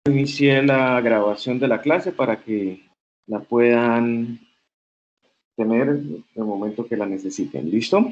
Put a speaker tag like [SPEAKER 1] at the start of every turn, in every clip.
[SPEAKER 1] Inicié la grabación de la clase para que la puedan tener en el momento que la necesiten. ¿Listo?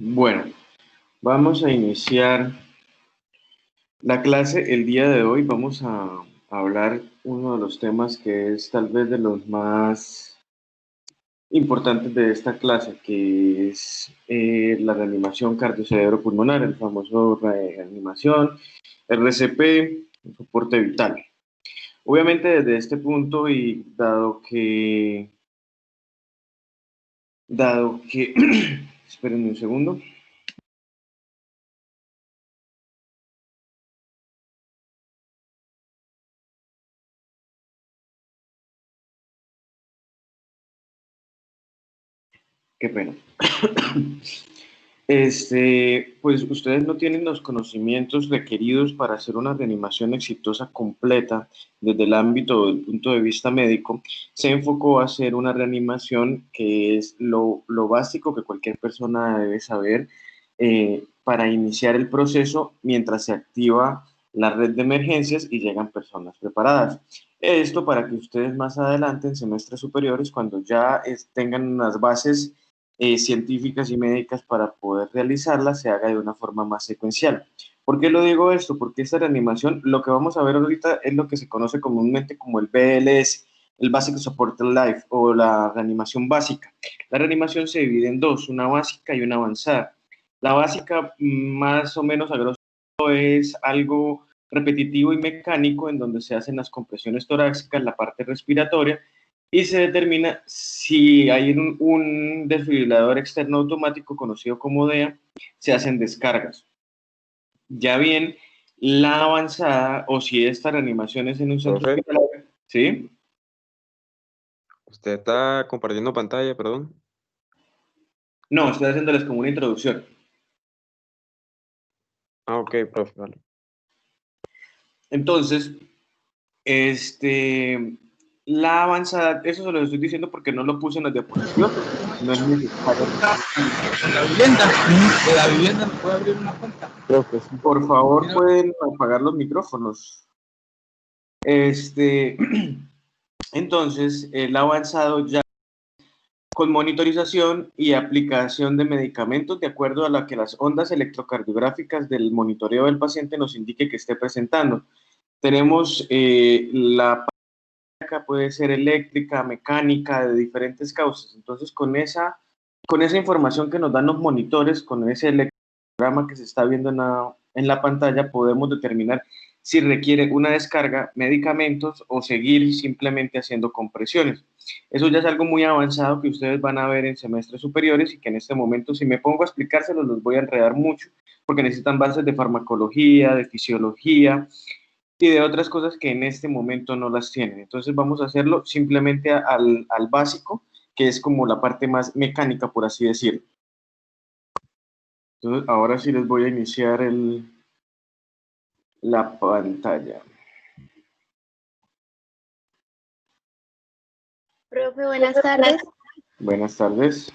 [SPEAKER 1] Bueno, vamos a iniciar la clase. El día de hoy vamos a hablar uno de los temas que es tal vez de los más importantes de esta clase, que es la reanimación cardiocerebropulmonar, el famoso reanimación, RCP, soporte vital. Obviamente desde este punto y dado que, esperen un segundo. Qué pena. Pues ustedes no tienen los conocimientos requeridos para hacer una reanimación exitosa completa desde el ámbito del punto de vista médico. Se enfocó a hacer una reanimación que es lo básico que cualquier persona debe saber para iniciar el proceso mientras se activa la red de emergencias y llegan personas preparadas. Esto para que ustedes más adelante en semestres superiores, cuando ya tengan unas bases científicas y médicas para poder realizarla, se haga de una forma más secuencial. ¿Por qué lo digo esto? Porque esta reanimación, lo que vamos a ver ahorita es lo que se conoce comúnmente como el BLS, el Basic Support Life o la reanimación básica. La reanimación se divide en dos, una básica y una avanzada. La básica, más o menos a grosso modo, es algo repetitivo y mecánico en donde se hacen las compresiones torácicas, la parte respiratoria, y se determina si hay un desfibrilador externo automático conocido como DEA, se hacen descargas. Ya bien, la avanzada o si esta reanimación es en un centro
[SPEAKER 2] Profe,
[SPEAKER 1] hospitalario, ¿sí?
[SPEAKER 2] usted está compartiendo pantalla, perdón.
[SPEAKER 1] No, estoy haciéndoles como una introducción.
[SPEAKER 2] Ah, ok, profe, vale.
[SPEAKER 1] Entonces, este, la avanzada, eso se lo estoy diciendo porque no lo puse en las diapositivas, no es necesario.
[SPEAKER 3] De la vivienda no puede abrir una cuenta.
[SPEAKER 2] Profe,
[SPEAKER 1] Por favor, pueden apagar los micrófonos. Entonces, el avanzado ya con monitorización y aplicación de medicamentos de acuerdo a la que las ondas electrocardiográficas del monitoreo del paciente nos indique que esté presentando. Tenemos la placa, puede ser eléctrica, mecánica, de diferentes causas. Entonces, con esa información que nos dan los monitores, con ese electrograma que se está viendo en la pantalla, podemos determinar si requiere una descarga, medicamentos o seguir simplemente haciendo compresiones. Eso ya es algo muy avanzado que ustedes van a ver en semestres superiores y que en este momento, si me pongo a explicárselos, los voy a enredar mucho porque necesitan bases de farmacología, de fisiología y de otras cosas que en este momento no las tienen. Entonces vamos a hacerlo simplemente al básico, que es como la parte más mecánica, por así decirlo. Entonces ahora sí les voy a iniciar la pantalla.
[SPEAKER 4] Profe, buenas tardes.
[SPEAKER 1] Buenas tardes.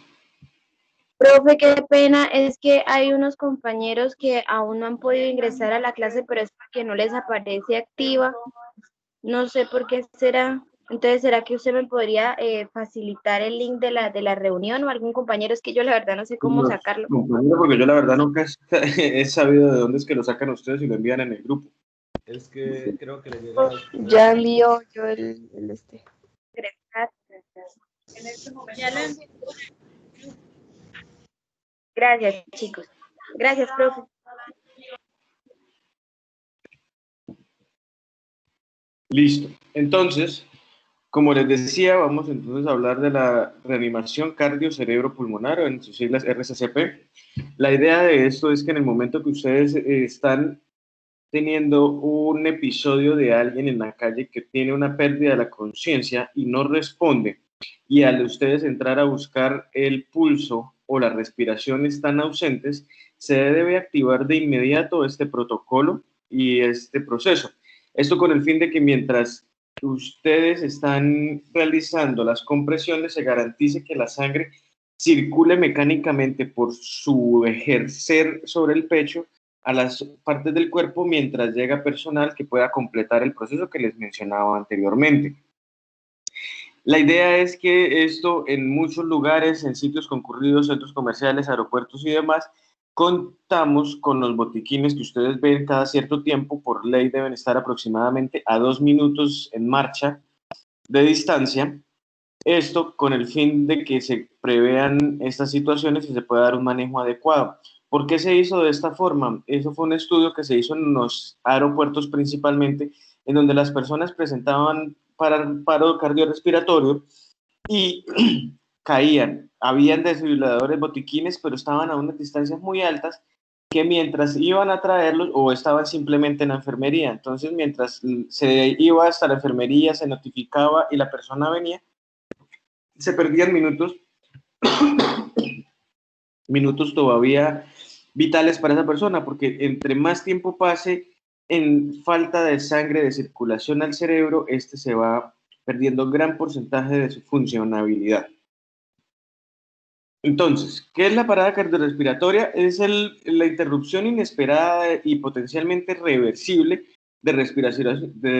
[SPEAKER 4] Profe, qué pena, es que hay unos compañeros que aún no han podido ingresar a la clase, pero es porque no les aparece activa. No sé por qué será. Entonces, ¿será que usted me podría facilitar el link de la reunión o algún compañero? Es que yo la verdad no sé cómo sacarlo.
[SPEAKER 1] Compañero, porque yo la verdad nunca he sabido de dónde es que lo sacan ustedes y lo envían en el grupo.
[SPEAKER 3] Es que creo que le llega.
[SPEAKER 5] Ya envío yo el este.
[SPEAKER 4] Ya lo envié. Gracias, chicos. Gracias, profe.
[SPEAKER 1] Listo. Entonces, como les decía, vamos entonces a hablar de la reanimación cardio-cerebro-pulmonar, o en sus siglas RCCP. La idea de esto es que en el momento que ustedes están teniendo un episodio de alguien en la calle que tiene una pérdida de la conciencia y no responde, y al ustedes entrar a buscar el pulso o la respiración están ausentes, se debe activar de inmediato este protocolo y este proceso. Esto con el fin de que mientras ustedes están realizando las compresiones se garantice que la sangre circule mecánicamente por su ejercer sobre el pecho a las partes del cuerpo mientras llega personal que pueda completar el proceso que les mencionaba anteriormente. La idea es que esto en muchos lugares, en sitios concurridos, centros comerciales, aeropuertos y demás, contamos con los botiquines que ustedes ven cada cierto tiempo, por ley deben estar aproximadamente a 2 minutos en marcha de distancia. Esto con el fin de que se prevean estas situaciones y se pueda dar un manejo adecuado. ¿Por qué se hizo de esta forma? Eso fue un estudio que se hizo en los aeropuertos principalmente, en donde las personas presentaban paro cardiorrespiratorio y caían. Habían desfibriladores botiquines, pero estaban a unas distancias muy altas que mientras iban a traerlos o estaban simplemente en la enfermería. Entonces, mientras se iba hasta la enfermería, se notificaba y la persona venía, se perdían minutos todavía vitales para esa persona, porque entre más tiempo pase en falta de sangre, de circulación al cerebro, este se va perdiendo gran porcentaje de su funcionabilidad. Entonces, ¿qué es la parada cardiorrespiratoria? Es la interrupción inesperada y potencialmente reversible de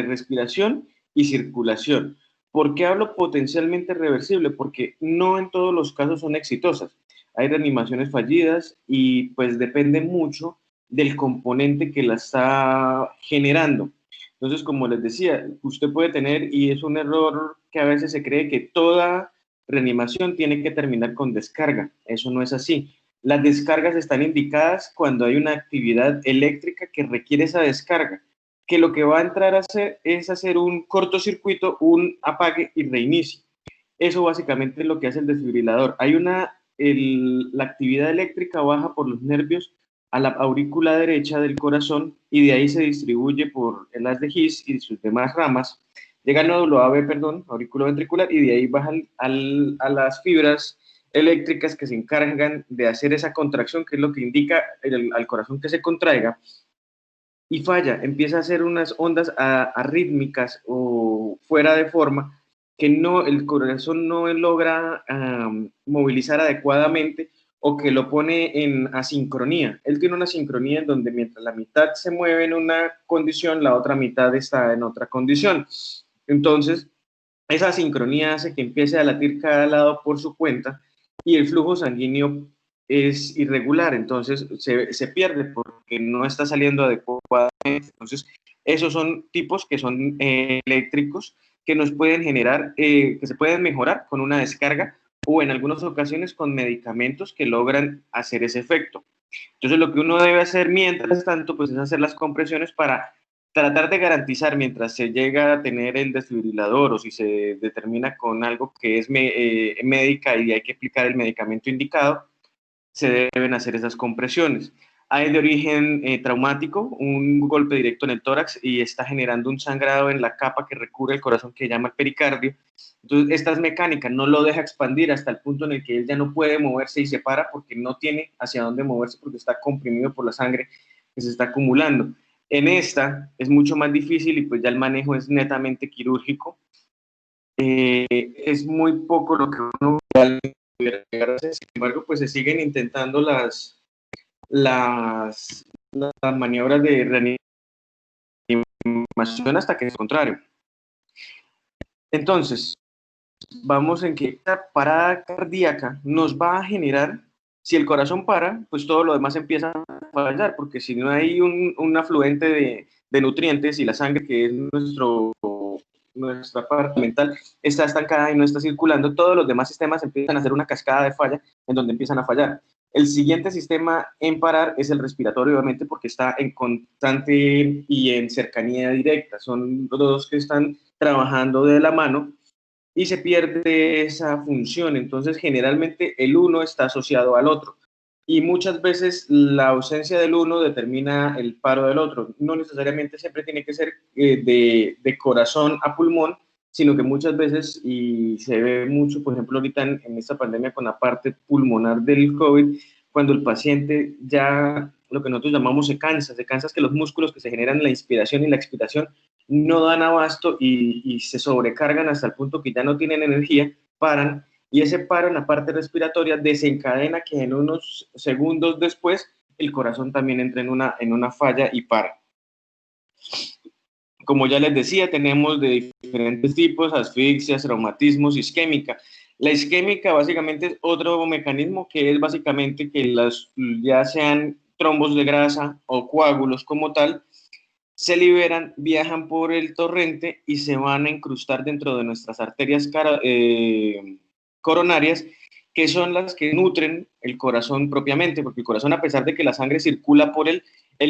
[SPEAKER 1] respiración y circulación. ¿Por qué hablo potencialmente reversible? Porque no en todos los casos son exitosas. Hay reanimaciones fallidas y pues depende mucho del componente que la está generando. Entonces, como les decía, usted puede tener, y es un error que a veces se cree que toda reanimación tiene que terminar con descarga. Eso no es así. Las descargas están indicadas cuando hay una actividad eléctrica que requiere esa descarga, que lo que va a entrar a hacer es hacer un cortocircuito, un apague y reinicio. Eso básicamente es lo que hace el desfibrilador. La actividad eléctrica baja por los nervios a la aurícula derecha del corazón y de ahí se distribuye por el haz de His y sus demás ramas. Llega al nódulo AB, perdón, auriculoventricular, y de ahí baja a las fibras eléctricas que se encargan de hacer esa contracción, que es lo que indica al corazón que se contraiga, y falla, empieza a hacer unas ondas arrítmicas o fuera de forma que el corazón no logra movilizar adecuadamente o que lo pone en asincronía. Él tiene una sincronía en donde mientras la mitad se mueve en una condición, la otra mitad está en otra condición. Entonces, esa sincronía hace que empiece a latir cada lado por su cuenta y el flujo sanguíneo es irregular, entonces se pierde porque no está saliendo adecuadamente. Entonces, esos son tipos que son eléctricos que nos pueden generar, que se pueden mejorar con una descarga o en algunas ocasiones con medicamentos que logran hacer ese efecto. Entonces, lo que uno debe hacer mientras tanto, pues es hacer las compresiones para tratar de garantizar mientras se llega a tener el desfibrilador o si se determina con algo que es médica y hay que aplicar el medicamento indicado, se deben hacer esas compresiones. Hay de origen traumático, un golpe directo en el tórax y está generando un sangrado en la capa que recubre el corazón que llama el pericardio. Entonces, esta es mecánica, no lo deja expandir hasta el punto en el que él ya no puede moverse y se para porque no tiene hacia dónde moverse porque está comprimido por la sangre que se está acumulando. En esta es mucho más difícil y pues ya el manejo es netamente quirúrgico. Es muy poco lo que uno realmente pudiera llegar a hacer. Sin embargo, pues se siguen intentando las maniobras de reanimación hasta que es contrario. Entonces, vamos en que esta parada cardíaca nos va a generar Si el corazón para, pues todo lo demás empieza a fallar, porque si no hay un afluente de nutrientes y la sangre, que es nuestra parte mental, está estancada y no está circulando, todos los demás sistemas empiezan a hacer una cascada de falla en donde empiezan a fallar. El siguiente sistema en parar es el respiratorio, obviamente, porque está en constante y en cercanía directa. Son los dos que están trabajando de la mano y se pierde esa función. Entonces, generalmente el uno está asociado al otro. Y muchas veces la ausencia del uno determina el paro del otro. No necesariamente siempre tiene que ser de corazón a pulmón, sino que muchas veces, y se ve mucho, por ejemplo, ahorita en esta pandemia con la parte pulmonar del COVID, cuando el paciente ya, lo que nosotros llamamos se cansa que los músculos que se generan en la inspiración y la expiración no dan abasto y se sobrecargan hasta el punto que ya no tienen energía, paran, y ese paro en la parte respiratoria desencadena que en unos segundos después el corazón también entra en una falla y para. Como ya les decía, tenemos de diferentes tipos: asfixias, traumatismos, isquémica. La isquémica básicamente es otro mecanismo que es básicamente que ya sean trombos de grasa o coágulos como tal, se liberan, viajan por el torrente y se van a incrustar dentro de nuestras arterias coronarias, que son las que nutren el corazón propiamente, porque el corazón, a pesar de que la sangre circula por él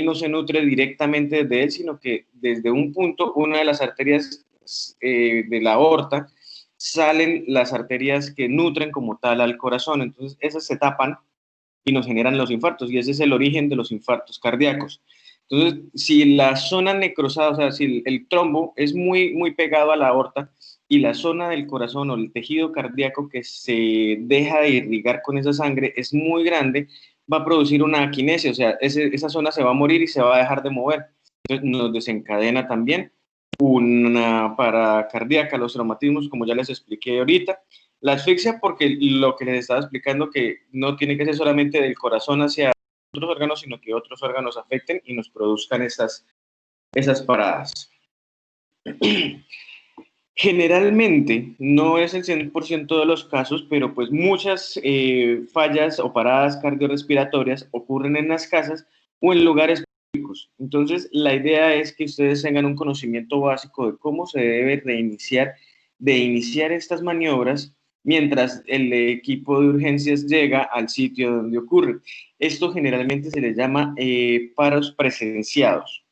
[SPEAKER 1] no se nutre directamente de él, sino que desde un punto, una de las arterias de la aorta, salen las arterias que nutren como tal al corazón. Entonces esas se tapan y nos generan los infartos, y ese es el origen de los infartos cardíacos. Entonces, si la zona necrosada, o sea, si el trombo es muy, muy pegado a la aorta y la zona del corazón o el tejido cardíaco que se deja de irrigar con esa sangre es muy grande, va a producir una aquinesia, o sea, esa zona se va a morir y se va a dejar de mover. Entonces, nos desencadena también una parada cardíaca, los traumatismos, como ya les expliqué ahorita. La asfixia, porque lo que les estaba explicando, que no tiene que ser solamente del corazón hacia otros órganos, sino que otros órganos afecten y nos produzcan esas paradas. Generalmente, no es el 100% de los casos, pero pues muchas fallas o paradas cardiorrespiratorias ocurren en las casas o en lugares públicos. Entonces, la idea es que ustedes tengan un conocimiento básico de cómo se debe iniciar estas maniobras mientras el equipo de urgencias llega al sitio donde ocurre. Esto generalmente se le llama paros presenciados,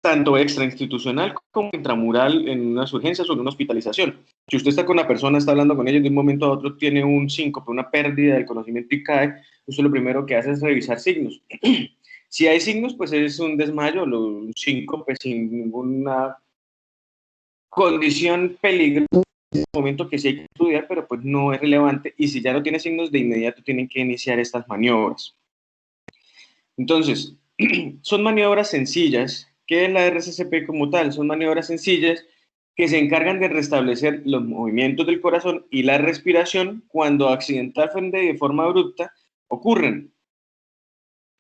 [SPEAKER 1] tanto extrainstitucional como intramural, en unas urgencias o en una hospitalización. Si usted está con la persona, está hablando con ella, de un momento a otro tiene un síncope, una pérdida del conocimiento y cae, usted lo primero que hace es revisar signos. Si hay signos, pues es un desmayo, un síncope sin ninguna condición peligrosa, en un momento que sí hay que estudiar, pero pues no es relevante, y si ya no tiene signos, de inmediato tienen que iniciar estas maniobras. Entonces, son maniobras sencillas. ¿Qué es la RCCP como tal? Son maniobras sencillas que se encargan de restablecer los movimientos del corazón y la respiración cuando accidentalmente y de forma abrupta ocurren.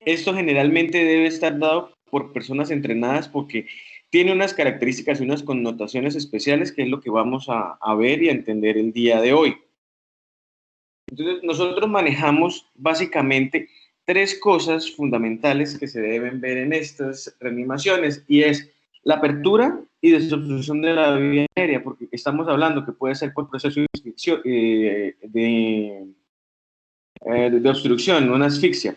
[SPEAKER 1] Esto generalmente debe estar dado por personas entrenadas porque tiene unas características y unas connotaciones especiales, que es lo que vamos a ver y a entender el día de hoy. Entonces, nosotros manejamos básicamente tres cosas fundamentales que se deben ver en estas reanimaciones, y es la apertura y desobstrucción de la vía aérea, porque estamos hablando que puede ser por proceso de obstrucción, una asfixia.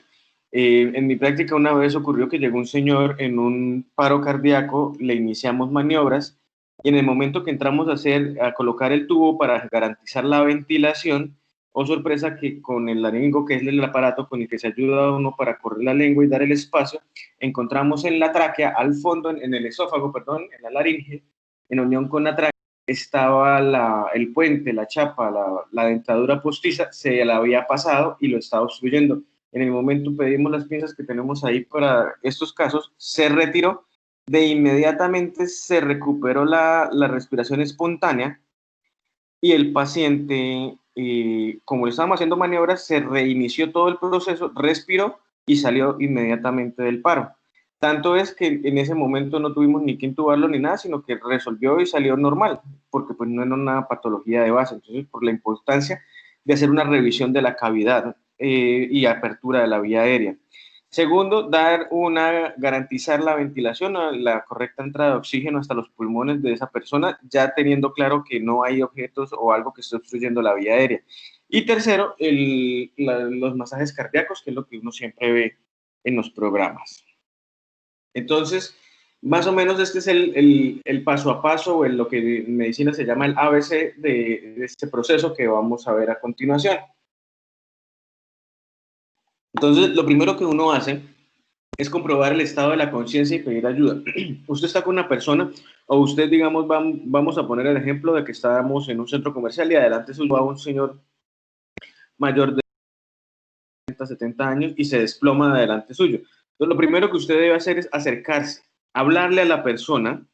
[SPEAKER 1] En mi práctica una vez ocurrió que llegó un señor en un paro cardíaco, le iniciamos maniobras y en el momento que entramos a colocar el tubo para garantizar la ventilación, oh sorpresa, que con el laringo, que es el aparato con el que se ayuda a uno para correr la lengua y dar el espacio, encontramos en la tráquea, al fondo, en el esófago, perdón, en la laringe, en unión con la tráquea, estaba el puente, la chapa, la dentadura postiza, se la había pasado y lo estaba obstruyendo. En el momento pedimos las pinzas que tenemos ahí para estos casos, se retiró, de inmediatamente se recuperó la respiración espontánea y el paciente, como le estábamos haciendo maniobras, se reinició todo el proceso, respiró y salió inmediatamente del paro. Tanto es que en ese momento no tuvimos ni que intubarlo ni nada, sino que resolvió y salió normal, porque pues no era una patología de base. Entonces, por la importancia de hacer una revisión de la cavidad. y apertura de la vía aérea. Segundo, garantizar la ventilación, la correcta entrada de oxígeno hasta los pulmones de esa persona, ya teniendo claro que no hay objetos o algo que esté obstruyendo la vía aérea. Y tercero, los masajes cardíacos, que es lo que uno siempre ve en los programas. Entonces, más o menos este es el paso a paso, o lo que en medicina se llama el ABC de este proceso que vamos a ver a continuación. Entonces, lo primero que uno hace es comprobar el estado de la conciencia y pedir ayuda. Usted está con una persona, o usted, digamos, vamos a poner el ejemplo de que estábamos en un centro comercial y adelante suyo va un señor mayor de 70 años y se desploma delante suyo. Entonces, lo primero que usted debe hacer es acercarse, hablarle a la persona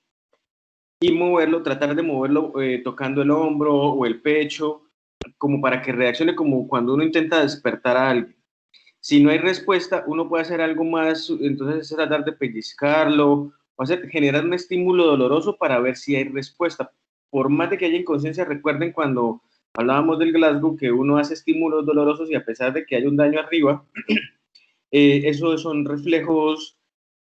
[SPEAKER 1] y moverlo, tratar de moverlo tocando el hombro o el pecho, como para que reaccione como cuando uno intenta despertar a alguien. Si no hay respuesta, uno puede hacer algo más, entonces es tratar de pellizcarlo, o generar un estímulo doloroso para ver si hay respuesta. Por más de que haya inconsciencia, recuerden cuando hablábamos del Glasgow, que uno hace estímulos dolorosos y a pesar de que haya un daño arriba, esos son reflejos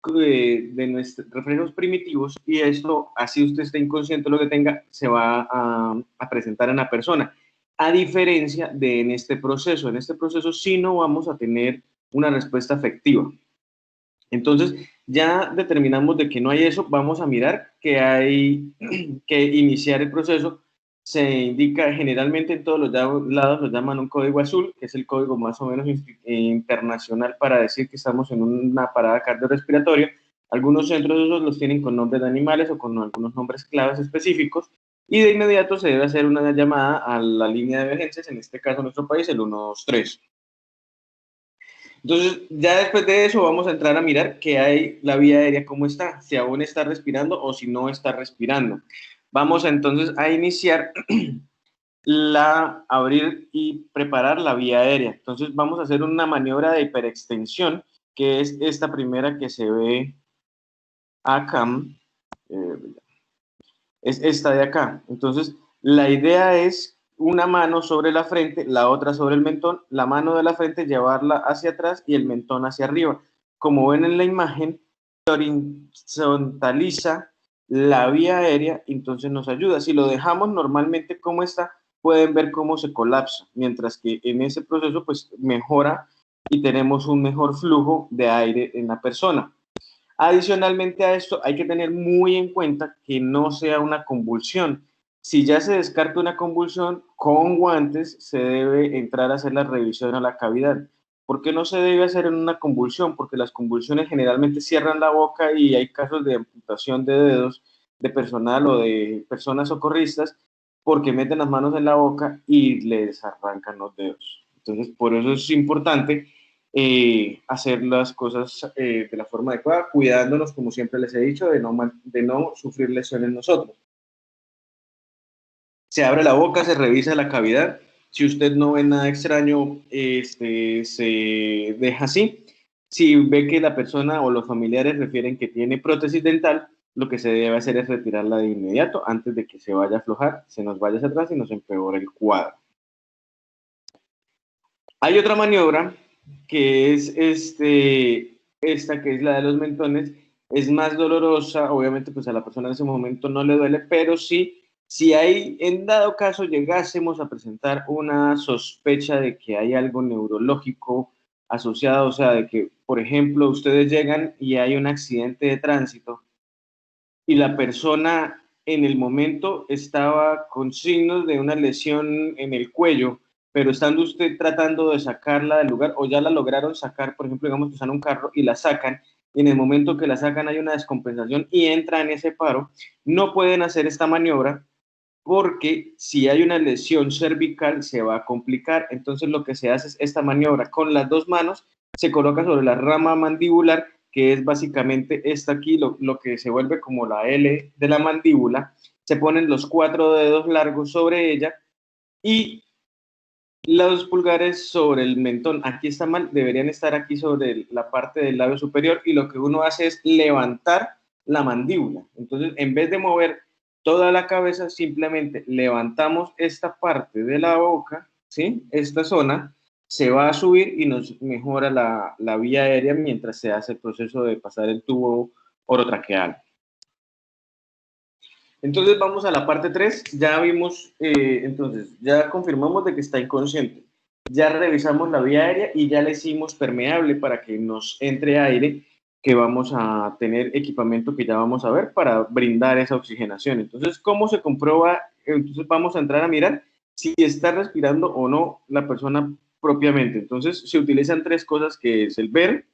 [SPEAKER 1] reflejos primitivos, y esto, así usted esté inconsciente lo que tenga, se va a presentar en la persona. A diferencia de en este proceso sí no vamos a tener una respuesta afectiva. Entonces, ya determinamos de que no hay eso, vamos a mirar que hay que iniciar el proceso. Se indica generalmente en todos los lados, lo llaman un código azul, que es el código más o menos internacional para decir que estamos en una parada cardiorrespiratoria. Algunos centros de esos los tienen con nombres de animales o con algunos nombres claves específicos, y de inmediato se debe hacer una llamada a la línea de emergencias, en este caso en nuestro país, el 123. Entonces, ya después de eso vamos a entrar a mirar qué hay, la vía aérea, cómo está, si aún está respirando o si no está respirando. Vamos entonces a iniciar abrir y preparar la vía aérea. Entonces vamos a hacer una maniobra de hiperextensión, que es esta primera que se ve acá, es esta de acá. Entonces, la idea es una mano sobre la frente, la otra sobre el mentón, la mano de la frente llevarla hacia atrás y el mentón hacia arriba. Como ven en la imagen, horizontaliza la vía aérea, entonces nos ayuda. Si lo dejamos normalmente como está, pueden ver cómo se colapsa, mientras que en ese proceso pues mejora y tenemos un mejor flujo de aire en la persona. Adicionalmente a esto, hay que tener muy en cuenta que no sea una convulsión. Si ya se descarta una convulsión, con guantes se debe entrar a hacer la revisión a la cavidad. ¿Por qué no se debe hacer en una convulsión? Porque las convulsiones generalmente cierran la boca y hay casos de amputación de dedos de personal o de personas socorristas porque meten las manos en la boca y les arrancan los dedos. Entonces, por eso es importante hacer las cosas de la forma adecuada, cuidándonos, como siempre les he dicho, de no sufrir lesiones nosotros. Se abre la boca, se revisa la cavidad. Si usted no ve nada extraño, se deja así. Si ve que la persona o los familiares refieren que tiene prótesis dental, lo que se debe hacer es retirarla de inmediato antes de que se vaya a aflojar, se nos vaya hacia atrás y nos empeore el cuadro. Hay otra maniobra que es esta que es la de los mentones. Es más dolorosa, obviamente pues a la persona en ese momento no le duele, pero sí, si hay, en dado caso llegásemos a presentar una sospecha de que hay algo neurológico asociado, o sea, de que, por ejemplo, ustedes llegan y hay un accidente de tránsito y la persona en el momento estaba con signos de una lesión en el cuello, pero estando usted tratando de sacarla del lugar, o ya la lograron sacar, por ejemplo, digamos que están en un carro y la sacan, y en el momento que la sacan hay una descompensación y entra en ese paro, no pueden hacer esta maniobra porque si hay una lesión cervical se va a complicar. Entonces lo que se hace es esta maniobra con las dos manos, se coloca sobre la rama mandibular, que es básicamente esta aquí, lo que se vuelve como la L de la mandíbula, se ponen los 4 dedos largos sobre ella y los pulgares sobre el mentón. Aquí está mal, deberían estar aquí sobre la parte del labio superior, y lo que uno hace es levantar la mandíbula. Entonces, en vez de mover toda la cabeza, simplemente levantamos esta parte de la boca, ¿sí? Esta zona, se va a subir y nos mejora la vía aérea mientras se hace el proceso de pasar el tubo orotraqueal. Entonces vamos a la parte 3, ya vimos, entonces ya confirmamos de que está inconsciente, ya revisamos la vía aérea y ya le hicimos permeable para que nos entre aire, que vamos a tener equipamiento que ya vamos a ver para brindar esa oxigenación. Entonces, ¿cómo se comprueba? Entonces vamos a entrar a mirar si está respirando o no la persona propiamente. Entonces se utilizan 3 cosas, que es el ver,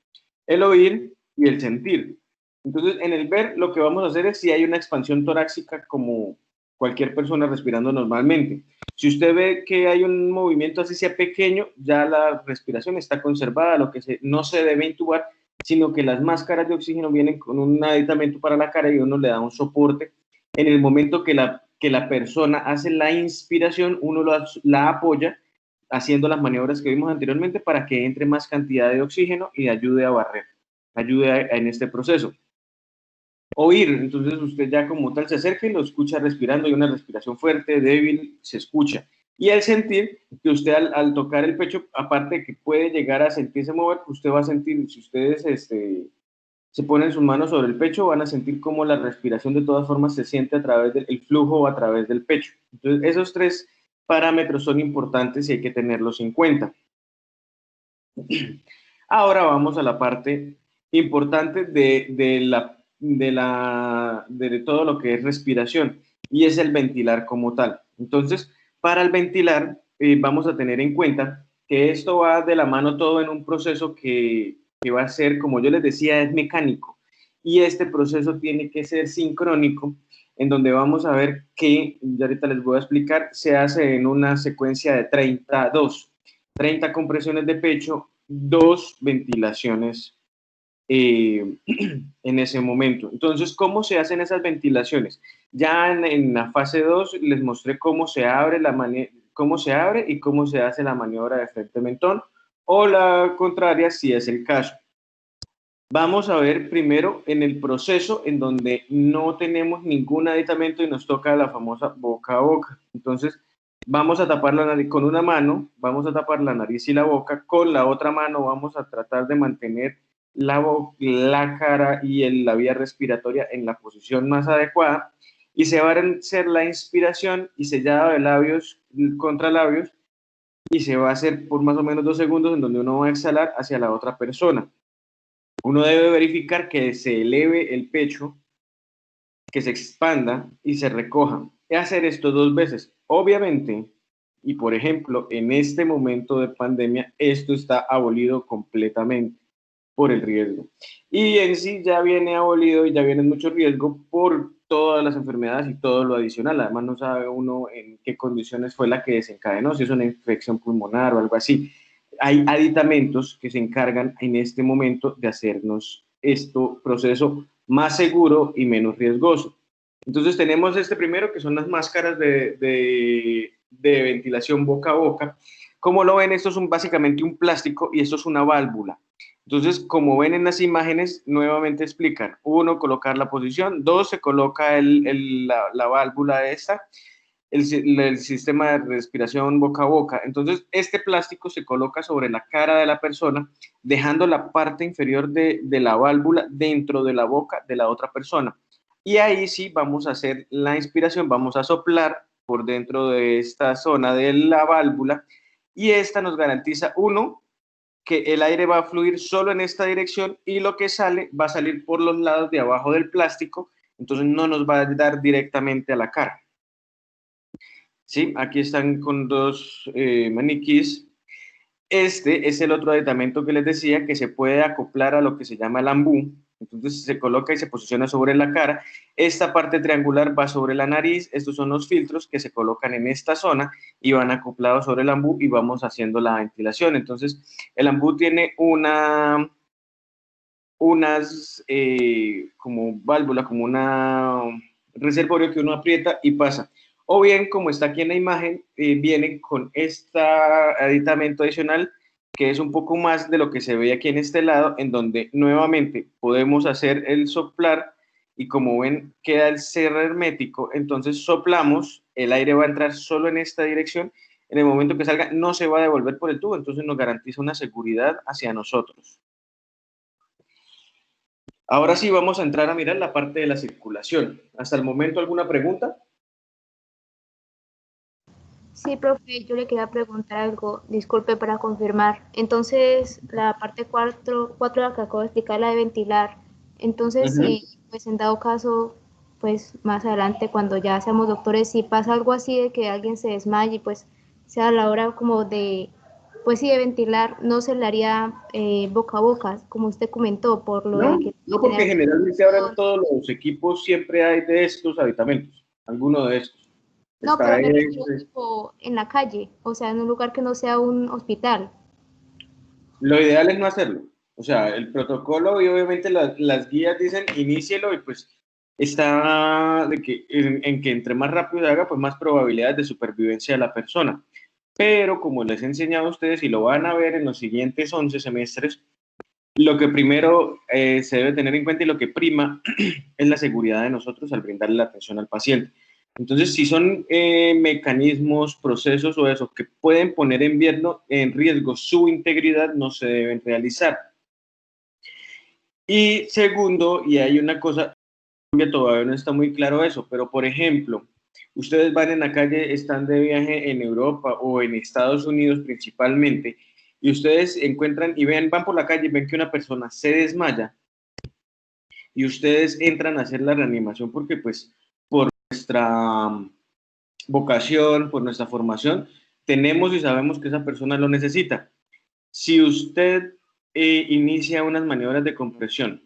[SPEAKER 1] el oír y el sentir. Entonces, en el ver, lo que vamos a hacer es si hay una expansión torácica como cualquier persona respirando normalmente. Si usted ve que hay un movimiento así sea pequeño, ya la respiración está conservada, no se debe intubar, sino que las máscaras de oxígeno vienen con un aditamento para la cara y uno le da un soporte. En el momento que la persona hace la inspiración, uno la apoya haciendo las maniobras que vimos anteriormente para que entre más cantidad de oxígeno y ayude a barrer, en este proceso. Oír, entonces usted ya como tal se acerca y lo escucha respirando, hay una respiración fuerte, débil, se escucha. Y al sentir que usted al tocar el pecho, aparte de que puede llegar a sentirse mover, usted va a sentir, si ustedes se ponen sus manos sobre el pecho, van a sentir cómo la respiración de todas formas se siente a través del flujo a través del pecho. Entonces esos 3 parámetros son importantes y hay que tenerlos en cuenta. Ahora vamos a la parte importante de todo lo que es respiración, y es el ventilar como tal. Entonces, para el ventilar, vamos a tener en cuenta que esto va de la mano todo en un proceso que va a ser, como yo les decía, es mecánico. Y este proceso tiene que ser sincrónico, en donde vamos a ver que, ya ahorita les voy a explicar, se hace en una secuencia de 30 compresiones de pecho, 2 ventilaciones en ese momento. Entonces, ¿cómo se hacen esas ventilaciones? Ya en la fase 2 les mostré cómo se abre y cómo se hace la maniobra de frente mentón, o la contraria si es el caso. Vamos a ver primero en el proceso en donde no tenemos ningún aditamento y nos toca la famosa boca a boca. Entonces, vamos a tapar la nariz con una mano, vamos a tapar la nariz y la boca, con la otra mano vamos a tratar de mantener la cara y la vía respiratoria en la posición más adecuada, y se va a hacer la inspiración y sellado de labios contra labios, y se va a hacer por más o menos 2 segundos, en donde uno va a exhalar hacia la otra persona. Uno debe verificar que se eleve el pecho, que se expanda y se recoja. Y hacer esto 2 veces. Obviamente, y por ejemplo, en este momento de pandemia, esto está abolido completamente por el riesgo. Y en sí ya viene abolido y ya viene mucho riesgo por todas las enfermedades y todo lo adicional. Además, no sabe uno en qué condiciones fue la que desencadenó, si es una infección pulmonar o algo así. Hay aditamentos que se encargan en este momento de hacernos este proceso más seguro y menos riesgoso. Entonces tenemos este primero, que son las máscaras de ventilación boca a boca. Como lo ven, esto es básicamente un plástico y esto es una válvula. Entonces, como ven en las imágenes, nuevamente explican. 1, colocar la posición. 2, se coloca la válvula esta, el sistema de respiración boca a boca. Entonces, este plástico se coloca sobre la cara de la persona, dejando la parte inferior de la válvula dentro de la boca de la otra persona. Y ahí sí vamos a hacer la inspiración, vamos a soplar por dentro de esta zona de la válvula, y esta nos garantiza, 1, que el aire va a fluir solo en esta dirección, y lo que sale va a salir por los lados de abajo del plástico, entonces no nos va a dar directamente a la cara. ¿Sí? Aquí están con 2 maniquís. Este es el otro aditamento que les decía, que se puede acoplar a lo que se llama el ambú. Entonces se coloca y se posiciona sobre la cara. Esta parte triangular va sobre la nariz. Estos son los filtros que se colocan en esta zona y van acoplados sobre el ambú, y vamos haciendo la ventilación. Entonces el ambú tiene unas como válvula, como una reservorio que uno aprieta y pasa. O bien, como está aquí en la imagen, viene con este aditamento adicional, que es un poco más de lo que se ve aquí en este lado, en donde nuevamente podemos hacer el soplar, y como ven queda el cierre hermético. Entonces soplamos, el aire va a entrar solo en esta dirección, en el momento que salga no se va a devolver por el tubo, entonces nos garantiza una seguridad hacia nosotros. Ahora sí vamos a entrar a mirar la parte de la circulación. Hasta el momento, ¿alguna pregunta?
[SPEAKER 6] Sí, profe, yo le quería preguntar algo, disculpe para confirmar. Entonces, la parte 4 la que acabo de explicar, la de ventilar. Entonces, si, pues en dado caso, pues más adelante, cuando ya seamos doctores, si pasa algo así de que alguien se desmaye, pues sea a la hora como de, pues sí, de ventilar, no se le haría boca a boca, como usted comentó, por lo de que...
[SPEAKER 1] No, porque generalmente ahora en todos los equipos siempre hay de estos aditamentos, alguno de estos.
[SPEAKER 6] No, pero me refiero tipo en la calle, o sea, en un lugar que no sea un hospital.
[SPEAKER 1] Lo ideal es no hacerlo. O sea, el protocolo y obviamente las guías dicen inícielo y pues está de que, en que entre más rápido se haga, pues más probabilidades de supervivencia de la persona. Pero como les he enseñado a ustedes y lo van a ver en los siguientes 11 semestres, lo que primero se debe tener en cuenta y lo que prima es la seguridad de nosotros al brindarle la atención al paciente. Entonces, si son mecanismos, procesos o eso que pueden poner en riesgo su integridad, no se deben realizar. Y segundo, y hay una cosa, todavía no está muy claro eso, pero por ejemplo, ustedes van en la calle, están de viaje en Europa o en Estados Unidos principalmente, y ustedes encuentran y van por la calle y ven que una persona se desmaya, y ustedes entran a hacer la reanimación porque pues por nuestra vocación, por nuestra formación, tenemos y sabemos que esa persona lo necesita. Si usted inicia unas maniobras de compresión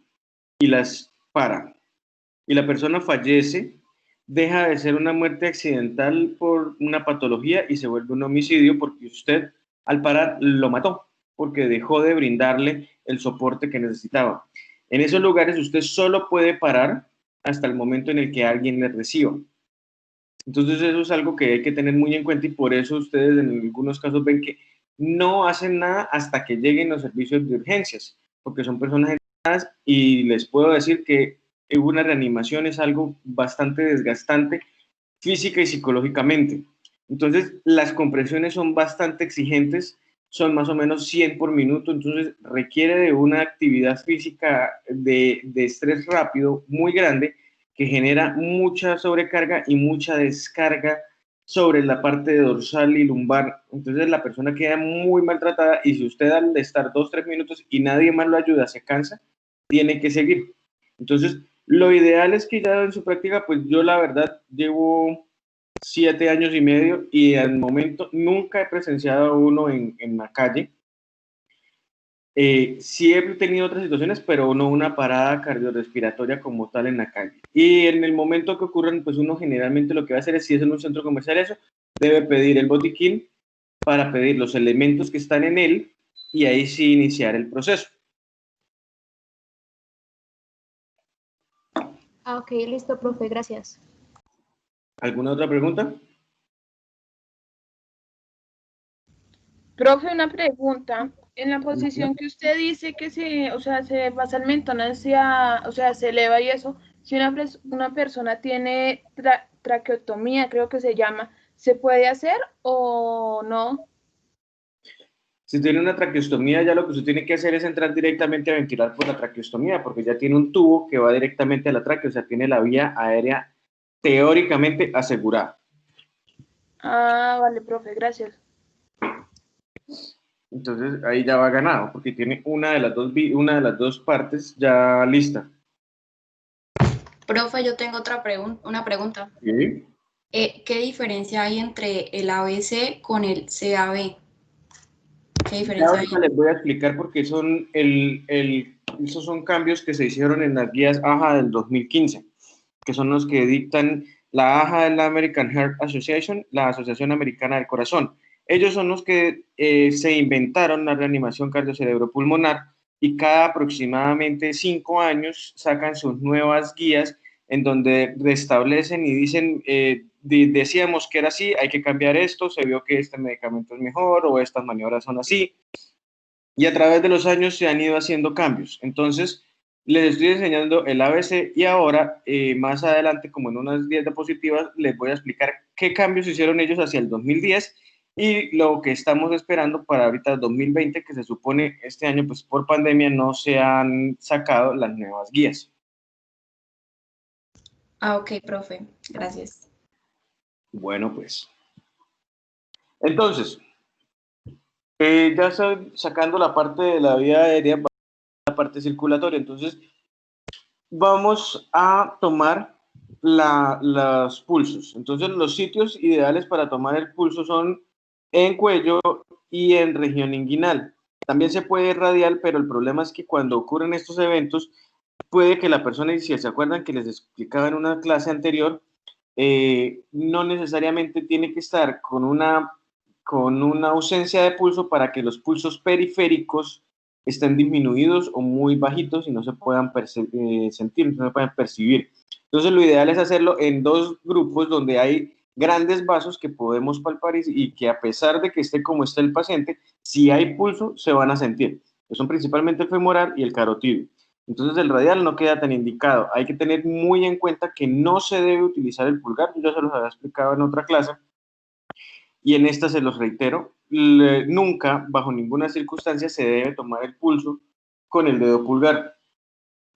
[SPEAKER 1] y las para, y la persona fallece, deja de ser una muerte accidental por una patología y se vuelve un homicidio porque usted al parar lo mató, porque dejó de brindarle el soporte que necesitaba. En esos lugares usted solo puede parar hasta el momento en el que alguien le reciba. Entonces eso es algo que hay que tener muy en cuenta y por eso ustedes en algunos casos ven que no hacen nada hasta que lleguen los servicios de urgencias, porque son personas enfermas y les puedo decir que una reanimación es algo bastante desgastante física y psicológicamente. Entonces las compresiones son bastante exigentes, son más o menos 100 por minuto, entonces requiere de una actividad física de estrés rápido muy grande que genera mucha sobrecarga y mucha descarga sobre la parte dorsal y lumbar. Entonces la persona queda muy maltratada y si usted al estar 2, 3 minutos y nadie más lo ayuda se cansa, tiene que seguir. Entonces lo ideal es que ya en su práctica, pues yo la verdad llevo 7 años y medio y al momento nunca he presenciado a uno en la calle. Sí he tenido otras situaciones, pero no una parada cardiorrespiratoria como tal en la calle. Y en el momento que ocurran, pues uno generalmente lo que va a hacer es, si es en un centro comercial eso, debe pedir el botiquín para pedir los elementos que están en él y ahí sí iniciar el proceso.
[SPEAKER 6] Ah, ok, listo, profe, gracias.
[SPEAKER 1] ¿Alguna otra pregunta?
[SPEAKER 7] Profe, una pregunta. En la posición que usted dice que se basa el mentón hacia, o sea, se eleva y eso, si una persona tiene traqueotomía, creo que se llama, ¿se puede hacer o no?
[SPEAKER 1] Si tiene una traqueostomía, ya lo que usted tiene que hacer es entrar directamente a ventilar por la traqueostomía, porque ya tiene un tubo que va directamente a la tráquea, o sea, tiene la vía aérea teóricamente asegurada.
[SPEAKER 7] Ah, vale, profe, gracias.
[SPEAKER 1] Entonces ahí ya va ganado, porque tiene una de las dos partes ya lista.
[SPEAKER 8] Profe, yo tengo una pregunta.
[SPEAKER 1] ¿Sí?
[SPEAKER 8] ¿Qué diferencia hay entre el ABC con el CAB? ¿Qué diferencia hay?
[SPEAKER 1] Ahorita les voy a explicar porque esos son cambios que se hicieron en las guías AHA del 2015, que son los que dictan la AHA de la American Heart Association, la Asociación Americana del Corazón. Ellos son los que se inventaron la reanimación cardiocerebropulmonar y cada aproximadamente 5 años sacan sus nuevas guías en donde restablecen y dicen, decíamos que era así, hay que cambiar esto, se vio que este medicamento es mejor o estas maniobras son así. Y a través de los años se han ido haciendo cambios. Entonces, les estoy enseñando el ABC y ahora, más adelante, como en unas 10 diapositivas, les voy a explicar qué cambios hicieron ellos hacia el 2010 Y lo que estamos esperando para ahorita 2020, que se supone este año, pues por pandemia no se han sacado las nuevas guías.
[SPEAKER 8] Ah, ok, profe, gracias.
[SPEAKER 1] Bueno, pues. Entonces, ya sacando la parte de la vía aérea, va a la parte circulatoria. Entonces, vamos a tomar los pulsos. Entonces, los sitios ideales para tomar el pulso son en cuello y en región inguinal. También se puede radial, pero el problema es que cuando ocurren estos eventos, puede que la persona, y si se acuerdan que les explicaba en una clase anterior, no necesariamente tiene que estar con una ausencia de pulso para que los pulsos periféricos estén disminuidos o muy bajitos y no se puedan sentir, no se puedan percibir. Entonces, lo ideal es hacerlo en dos grupos donde hay grandes vasos que podemos palpar y que a pesar de que esté como está el paciente, si hay pulso, se van a sentir. Que son principalmente el femoral y el carotídeo. Entonces, el radial no queda tan indicado. Hay que tener muy en cuenta que no se debe utilizar el pulgar. Yo ya se los había explicado en otra clase. Y en esta se los reitero, nunca, bajo ninguna circunstancia, se debe tomar el pulso con el dedo pulgar.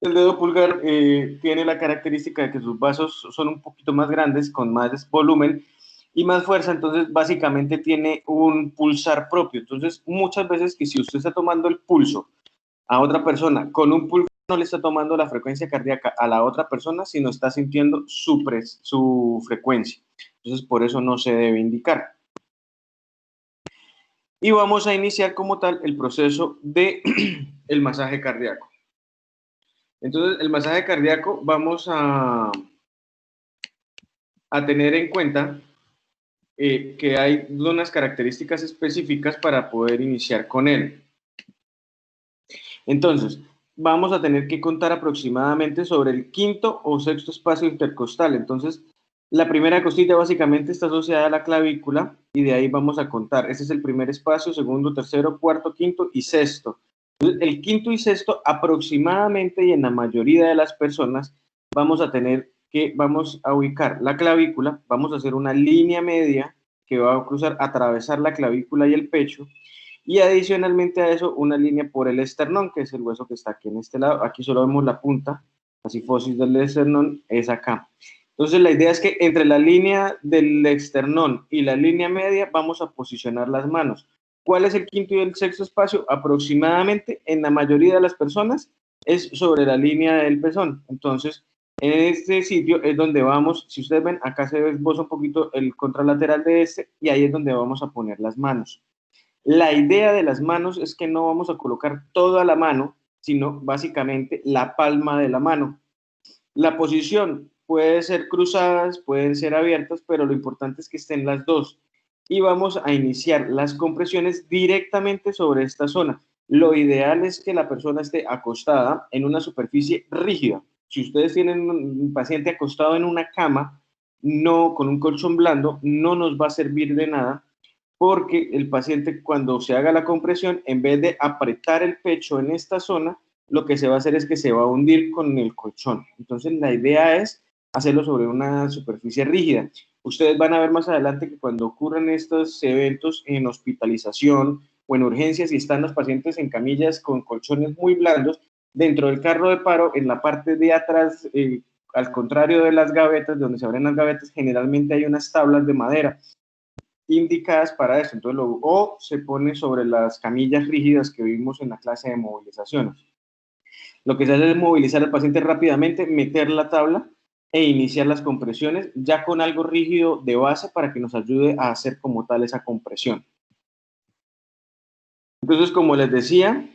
[SPEAKER 1] El dedo pulgar tiene la característica de que sus vasos son un poquito más grandes, con más volumen y más fuerza, entonces básicamente tiene un pulsar propio. Entonces, muchas veces que si usted está tomando el pulso a otra persona con un pulgar, no le está tomando la frecuencia cardíaca a la otra persona, sino está sintiendo su frecuencia. Entonces, por eso no se debe indicar. Y vamos a iniciar como tal el proceso de el masaje cardíaco. Entonces, el masaje cardíaco vamos a tener en cuenta que hay unas características específicas para poder iniciar con él. Entonces, vamos a tener que contar aproximadamente sobre el quinto o sexto espacio intercostal. Entonces, la primera costilla básicamente está asociada a la clavícula y de ahí vamos a contar. Ese es el primer espacio, segundo, tercero, cuarto, quinto y sexto. Entonces, el quinto y sexto aproximadamente y en la mayoría de las personas vamos a ubicar la clavícula, vamos a hacer una línea media que va a atravesar la clavícula y el pecho y adicionalmente a eso una línea por el esternón, que es el hueso que está aquí en este lado. Aquí solo vemos la punta, la sifosis del esternón es acá. Entonces, la idea es que entre la línea del esternón y la línea media vamos a posicionar las manos. ¿Cuál es el quinto y el sexto espacio? Aproximadamente, en la mayoría de las personas, es sobre la línea del pezón. Entonces, en este sitio es donde vamos, si ustedes ven, acá se esboza un poquito el contralateral de este, y ahí es donde vamos a poner las manos. La idea de las manos es que no vamos a colocar toda la mano, sino básicamente la palma de la mano. La posición puede ser cruzadas, pueden ser abiertas, pero lo importante es que estén las dos. Y vamos a iniciar las compresiones directamente sobre esta zona. Lo ideal es que la persona esté acostada en una superficie rígida. Si ustedes tienen un paciente acostado en una cama, no con un colchón blando, no nos va a servir de nada, porque el paciente cuando se haga la compresión, en vez de apretar el pecho en esta zona, lo que se va a hacer es que se va a hundir con el colchón. Entonces, la idea es hacerlo sobre una superficie rígida. Ustedes van a ver más adelante que cuando ocurren estos eventos en hospitalización o en urgencias y están los pacientes en camillas con colchones muy blandos, dentro del carro de paro, en la parte de atrás, al contrario de las gavetas, donde se abren las gavetas, generalmente hay unas tablas de madera indicadas para eso. Entonces, o se pone sobre las camillas rígidas que vimos en la clase de movilizaciones. Lo que se hace es movilizar al paciente rápidamente, meter la tabla e iniciar las compresiones ya con algo rígido de base para que nos ayude a hacer como tal esa compresión. Entonces, como les decía,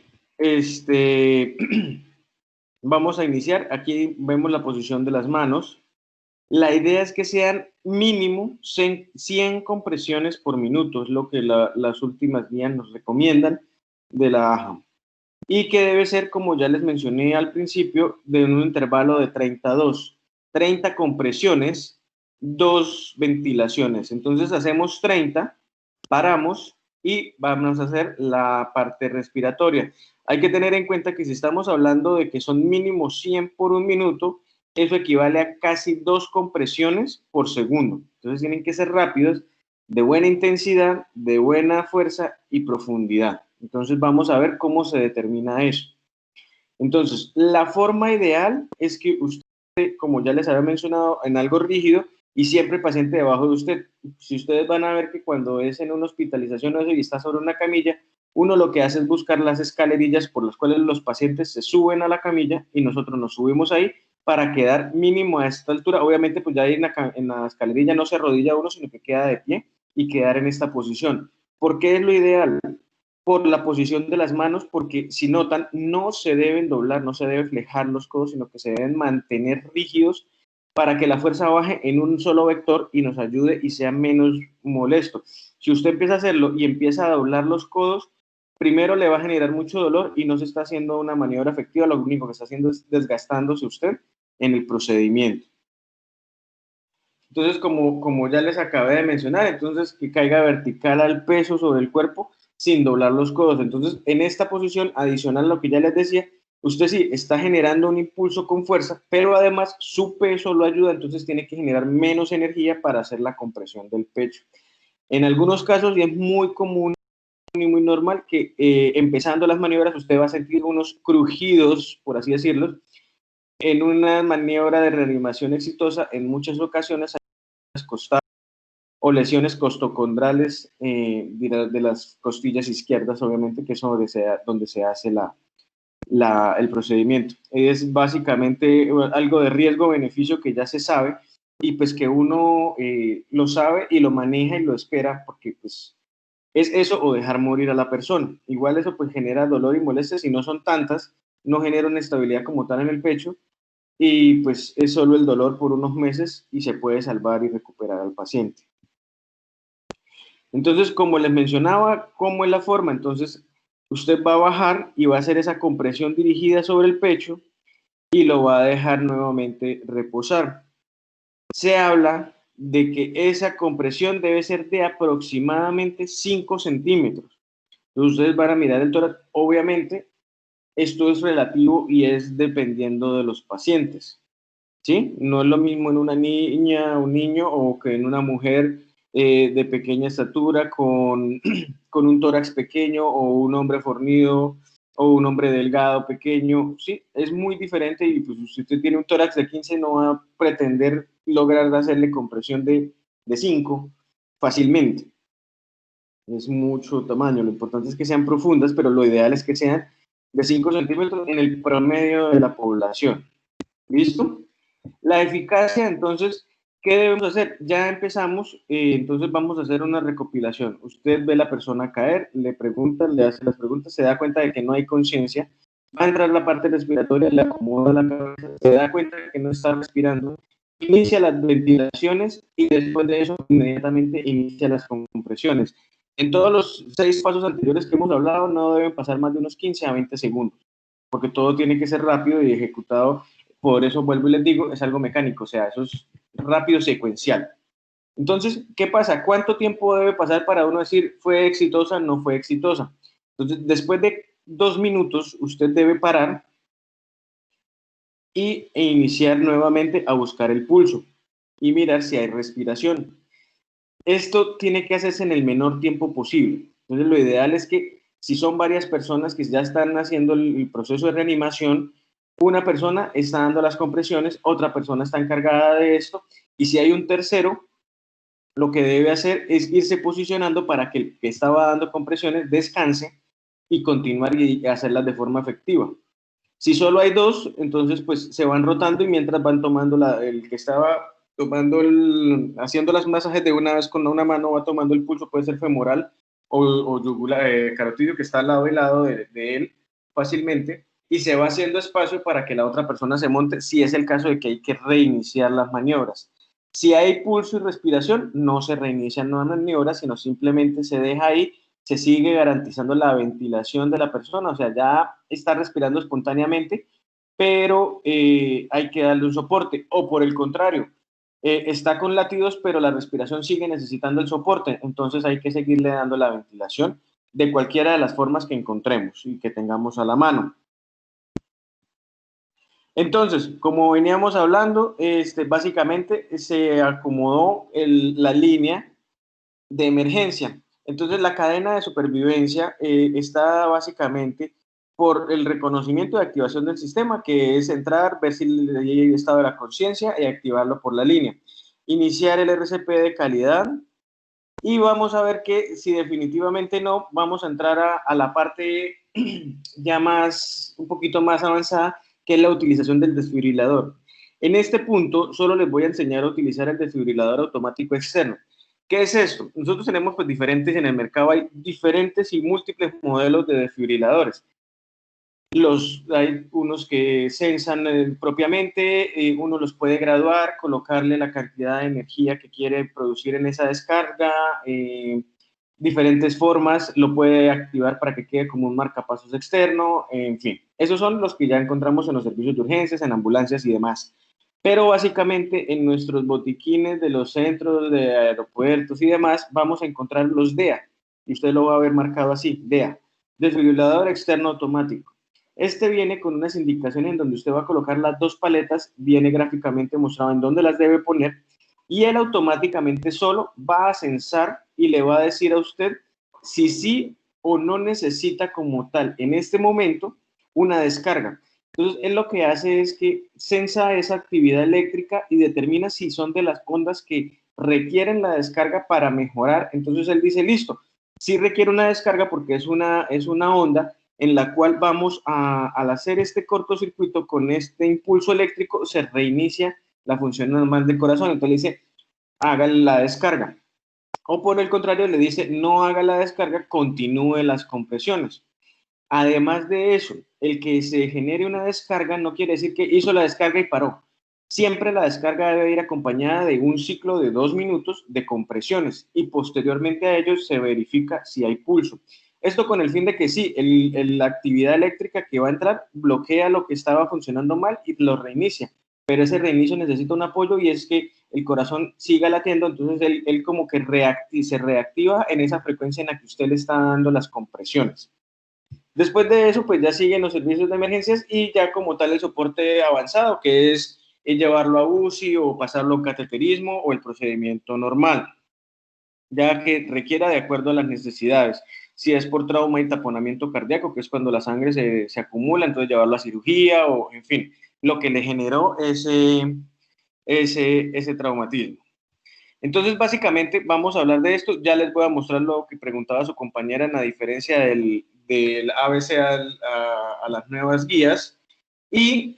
[SPEAKER 1] vamos a iniciar. Aquí vemos la posición de las manos. La idea es que sean mínimo 100 compresiones por minuto, es lo que las últimas guías nos recomiendan de la AJA. Y que debe ser, como ya les mencioné al principio, de un intervalo de 32. 30 compresiones, 2 ventilaciones. Entonces hacemos 30, paramos y vamos a hacer la parte respiratoria. Hay que tener en cuenta que si estamos hablando de que son mínimo 100 por un minuto, eso equivale a casi 2 compresiones por segundo. Entonces tienen que ser rápidos de buena intensidad, de buena fuerza y profundidad. Entonces vamos a ver cómo se determina eso. Entonces, la forma ideal es que usted, como ya les había mencionado, en algo rígido y siempre el paciente debajo de usted. Si ustedes van a ver que cuando es en una hospitalización o eso y está sobre una camilla, uno lo que hace es buscar las escalerillas por las cuales los pacientes se suben a la camilla y nosotros nos subimos ahí para quedar mínimo a esta altura. Obviamente, pues ya ahí en la escalerilla no se arrodilla uno, sino que queda de pie y quedar en esta posición. ¿Por qué es lo ideal? Por la posición de las manos, porque si notan, no se deben doblar, no se deben flejar los codos, sino que se deben mantener rígidos para que la fuerza baje en un solo vector y nos ayude y sea menos molesto. Si usted empieza a hacerlo y empieza a doblar los codos, primero le va a generar mucho dolor y no se está haciendo una maniobra efectiva, lo único que está haciendo es desgastándose usted en el procedimiento. Entonces, como ya les acabé de mencionar, entonces que caiga vertical al peso sobre el cuerpo sin doblar los codos. Entonces, en esta posición, adicional a lo que ya les decía, usted sí está generando un impulso con fuerza, pero además su peso lo ayuda, entonces tiene que generar menos energía para hacer la compresión del pecho. En algunos casos, y es muy común y muy normal, que empezando las maniobras usted va a sentir unos crujidos, por así decirlo. En una maniobra de reanimación exitosa, en muchas ocasiones hay costadas o lesiones costocondrales de las costillas izquierdas, obviamente, que es donde se hace el procedimiento. Es básicamente algo de riesgo-beneficio que ya se sabe y pues que uno lo sabe y lo maneja y lo espera porque pues es eso o dejar morir a la persona. Igual eso pues genera dolor y molestias, si no son tantas, no genera una estabilidad como tal en el pecho y pues es solo el dolor por unos meses y se puede salvar y recuperar al paciente. Entonces, como les mencionaba, ¿cómo es la forma? Entonces, usted va a bajar y va a hacer esa compresión dirigida sobre el pecho y lo va a dejar nuevamente reposar. Se habla de que esa compresión debe ser de aproximadamente 5 centímetros. Entonces, ustedes van a mirar el tórax. Obviamente, esto es relativo y es dependiendo de los pacientes, ¿sí? No es lo mismo en una niña, un niño o que en una mujer de pequeña estatura con un tórax pequeño o un hombre fornido o un hombre delgado pequeño, sí, es muy diferente y pues si usted tiene un tórax de 15 no va a pretender lograr hacerle compresión de 5 fácilmente. Es mucho tamaño, lo importante es que sean profundas, pero lo ideal es que sean de 5 centímetros en el promedio de la población. ¿Listo? La eficacia, entonces, ¿qué debemos hacer? Ya empezamos, entonces vamos a hacer una recopilación. Usted ve a la persona caer, le pregunta, le hace las preguntas, se da cuenta de que no hay conciencia, va a entrar la parte respiratoria, le acomoda la cabeza, se da cuenta de que no está respirando, inicia las ventilaciones y después de eso inmediatamente inicia las compresiones. En todos los 6 pasos anteriores que hemos hablado no deben pasar más de unos 15 a 20 segundos, porque todo tiene que ser rápido y ejecutado. Por eso vuelvo y les digo, es algo mecánico, o sea, eso es rápido, secuencial. Entonces, ¿qué pasa? ¿Cuánto tiempo debe pasar para uno decir fue exitosa, no fue exitosa? Entonces, después de 2 minutos, usted debe parar e iniciar nuevamente a buscar el pulso y mirar si hay respiración. Esto tiene que hacerse en el menor tiempo posible. Entonces, lo ideal es que si son varias personas que ya están haciendo el proceso de reanimación, una persona está dando las compresiones, otra persona está encargada de esto, y si hay un tercero, lo que debe hacer es irse posicionando para que el que estaba dando compresiones descanse y continuar y hacerlas de forma efectiva. Si solo hay 2, entonces pues se van rotando y mientras van tomando el que estaba haciendo las masajes de una vez con una mano, va tomando el pulso, puede ser femoral o yugular, carotidio, que está al lado y lado de él fácilmente, y se va haciendo espacio para que la otra persona se monte, si es el caso de que hay que reiniciar las maniobras. Si hay pulso y respiración, no se reinician nuevas maniobras, sino simplemente se deja ahí, se sigue garantizando la ventilación de la persona, o sea, ya está respirando espontáneamente, pero hay que darle un soporte, o por el contrario, está con latidos, pero la respiración sigue necesitando el soporte, entonces hay que seguirle dando la ventilación de cualquiera de las formas que encontremos y que tengamos a la mano. Entonces, como veníamos hablando, básicamente se acomodó la línea de emergencia. Entonces, la cadena de supervivencia está básicamente por el reconocimiento de activación del sistema, que es entrar, ver si hay estado de la conciencia y activarlo por la línea. Iniciar el RCP de calidad y vamos a ver que si definitivamente no, vamos a entrar a la parte ya un poquito más avanzada, que es la utilización del desfibrilador. En este punto, solo les voy a enseñar a utilizar el desfibrilador automático externo. ¿Qué es esto? Nosotros tenemos pues diferentes, en el mercado hay diferentes y múltiples modelos de desfibriladores. Hay unos que sensan propiamente, uno los puede graduar, colocarle la cantidad de energía que quiere producir en esa descarga, diferentes formas, lo puede activar para que quede como un marcapasos externo, en fin. Esos son los que ya encontramos en los servicios de urgencias, en ambulancias y demás. Pero básicamente en nuestros botiquines de los centros de aeropuertos y demás vamos a encontrar los DEA. Y usted lo va a ver marcado así, DEA, desfibrilador externo automático. Este viene con unas indicaciones en donde usted va a colocar las dos paletas, viene gráficamente mostrado en dónde las debe poner, y él automáticamente solo va a censar y le va a decir a usted si sí o no necesita como tal en este momento una descarga. Entonces, él lo que hace es que censa esa actividad eléctrica y determina si son de las ondas que requieren la descarga para mejorar. Entonces, él dice, listo, sí requiere una descarga porque es una onda en la cual vamos al hacer este cortocircuito con este impulso eléctrico, se reinicia la función normal del corazón. Entonces le dice, haga la descarga. O por el contrario, le dice, no haga la descarga, continúe las compresiones. Además de eso, el que se genere una descarga no quiere decir que hizo la descarga y paró. Siempre la descarga debe ir acompañada de un ciclo de 2 minutos de compresiones y posteriormente a ello se verifica si hay pulso. Esto con el fin de que sí, la actividad eléctrica que va a entrar bloquea lo que estaba funcionando mal y lo reinicia, pero ese reinicio necesita un apoyo y es que el corazón siga latiendo, entonces él como que se reactiva en esa frecuencia en la que usted le está dando las compresiones. Después de eso, pues ya siguen los servicios de emergencias y ya como tal el soporte avanzado, que es llevarlo a UCI o pasarlo a cateterismo o el procedimiento normal, ya que requiera de acuerdo a las necesidades. Si es por trauma y taponamiento cardíaco, que es cuando la sangre se acumula, entonces llevarlo a cirugía o, en fin, lo que le generó ese traumatismo. Entonces, básicamente, vamos a hablar de esto. Ya les voy a mostrar lo que preguntaba su compañera en la diferencia del ABC a las nuevas guías. Y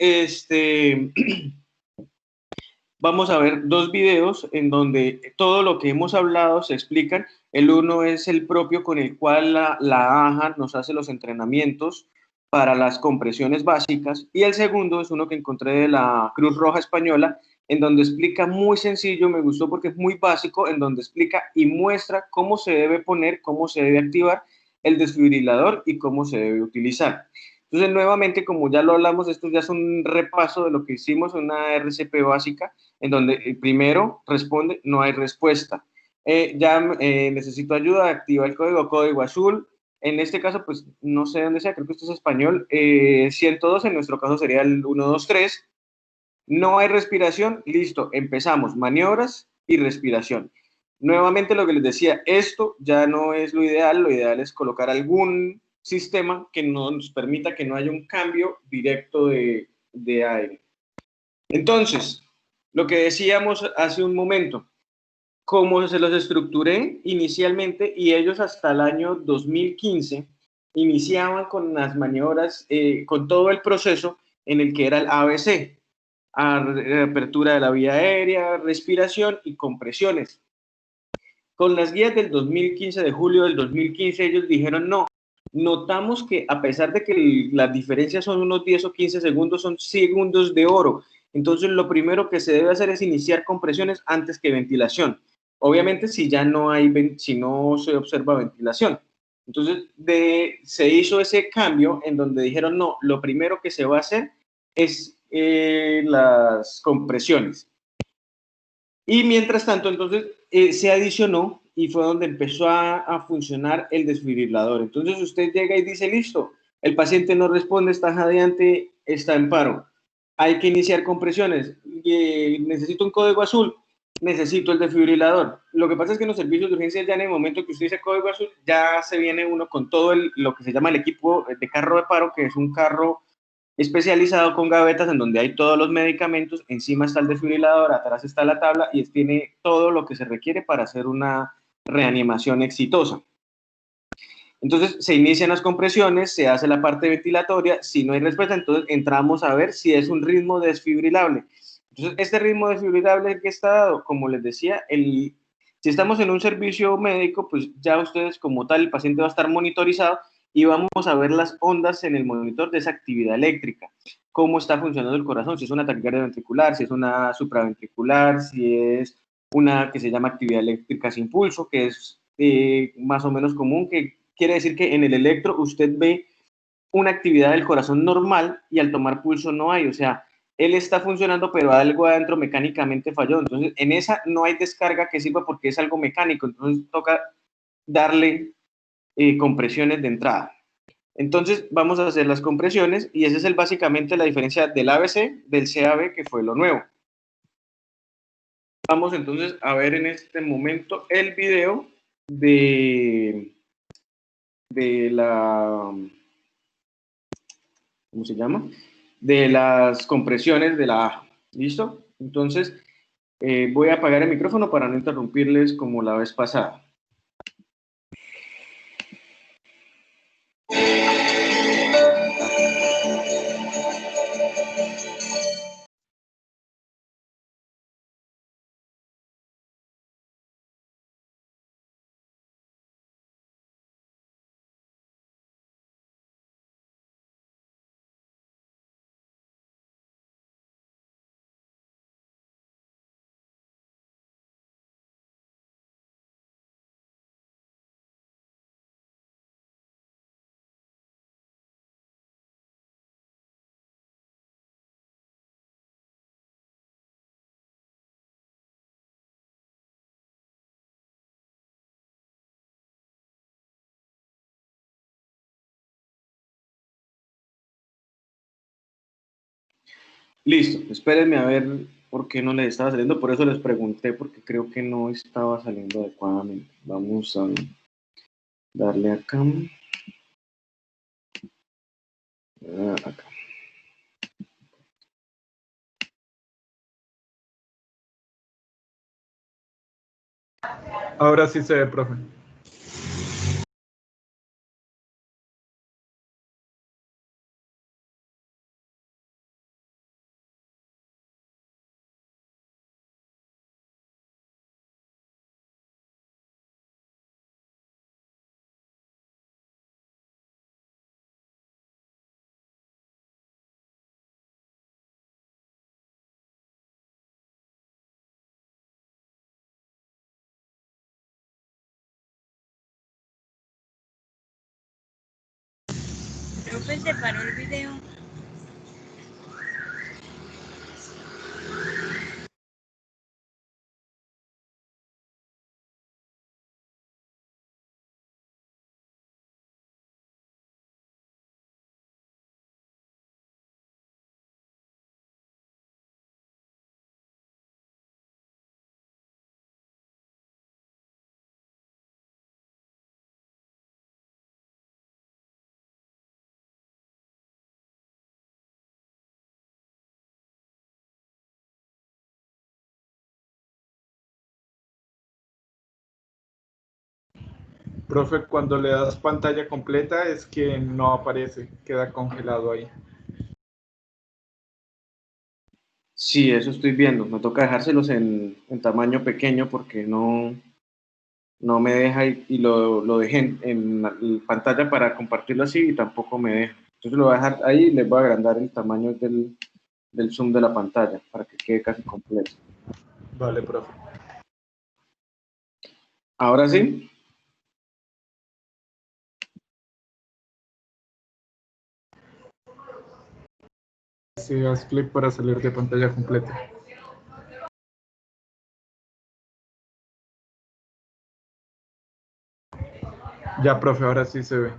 [SPEAKER 1] vamos a ver dos videos en donde todo lo que hemos hablado se explican. El uno es el propio con el cual la AJA nos hace los entrenamientos para las compresiones básicas. Y el segundo es uno que encontré de la Cruz Roja Española, en donde explica muy sencillo, me gustó porque es muy básico, en donde explica y muestra cómo se debe poner, cómo se debe activar el desfibrilador y cómo se debe utilizar. Entonces, nuevamente, como ya lo hablamos, esto ya es un repaso de lo que hicimos, una RCP básica, en donde el primero responde, no hay respuesta. Necesito ayuda, activa el código azul. En este caso, pues, no sé dónde sea, creo que esto es español. 102, en nuestro caso sería el 123. No hay respiración, listo, empezamos, maniobras y respiración. Nuevamente lo que les decía, esto ya no es lo ideal es colocar algún sistema que nos permita que no haya un cambio directo de aire. Entonces, lo que decíamos hace un momento, como se los estructuré inicialmente y ellos hasta el año 2015 iniciaban con las maniobras, con todo el proceso en el que era el ABC, apertura de la vía aérea, respiración y compresiones. Con las guías del 2015, de julio del 2015, ellos dijeron no. Notamos que a pesar de que las diferencias son unos 10 o 15 segundos, son segundos de oro. Entonces, lo primero que se debe hacer es iniciar compresiones antes que ventilación. Obviamente, si no se observa ventilación. Entonces, se hizo ese cambio en donde dijeron no, lo primero que se va a hacer es las compresiones. Y mientras tanto, entonces, se adicionó y fue donde empezó a funcionar el desfibrilador. Entonces, usted llega y dice, listo, el paciente no responde, está jadeante, está en paro. Hay que iniciar compresiones. Necesito un código azul. necesito el desfibrilador. Lo que pasa es que en los servicios de urgencia ya en el momento que usted dice código azul, ya se viene uno con todo lo que se llama el equipo de carro de paro, que es un carro especializado con gavetas en donde hay todos los medicamentos, encima está el desfibrilador, atrás está la tabla y tiene todo lo que se requiere para hacer una reanimación exitosa. Entonces se inician las compresiones, se hace la parte ventilatoria, si no hay respuesta, entonces entramos a ver si es un ritmo desfibrilable. Entonces este ritmo desfibrilable que está dado, como les decía, si estamos en un servicio médico, pues ya ustedes como tal, el paciente va a estar monitorizado y vamos a ver las ondas en el monitor de esa actividad eléctrica, cómo está funcionando el corazón, si es una taquicardia ventricular, si es una supraventricular, si es una que se llama actividad eléctrica sin pulso, que es más o menos común, que quiere decir que en el electro usted ve una actividad del corazón normal y al tomar pulso no hay, o sea, él está funcionando, pero algo adentro mecánicamente falló. Entonces, en esa no hay descarga que sirva porque es algo mecánico, entonces toca darle compresiones de entrada. Entonces, vamos a hacer las compresiones y esa es básicamente la diferencia del ABC del CAB, que fue lo nuevo. Vamos entonces a ver en este momento el video de la, ¿cómo se llama? De las compresiones de la A. ¿Listo? Entonces, voy a apagar el micrófono para no interrumpirles como la vez pasada. Listo, espérenme a ver por qué no les estaba saliendo, por eso les pregunté, porque creo que no estaba saliendo adecuadamente. Vamos a darle acá. Acá.
[SPEAKER 9] Ahora sí se ve, profe.
[SPEAKER 10] Profe, se paró el video.
[SPEAKER 9] Profe, cuando le das pantalla completa es que no aparece, queda congelado ahí.
[SPEAKER 1] Sí, eso estoy viendo. Me toca dejárselos en tamaño pequeño porque no me deja y lo dejé en la pantalla para compartirlo así y tampoco me deja. Entonces lo voy a dejar ahí y les voy a agrandar el tamaño del zoom de la pantalla para que quede casi completo.
[SPEAKER 9] Vale, profe.
[SPEAKER 1] Ahora sí.
[SPEAKER 9] Sí, haz clic para salir de pantalla completa. Ya, profe, ahora sí se ve.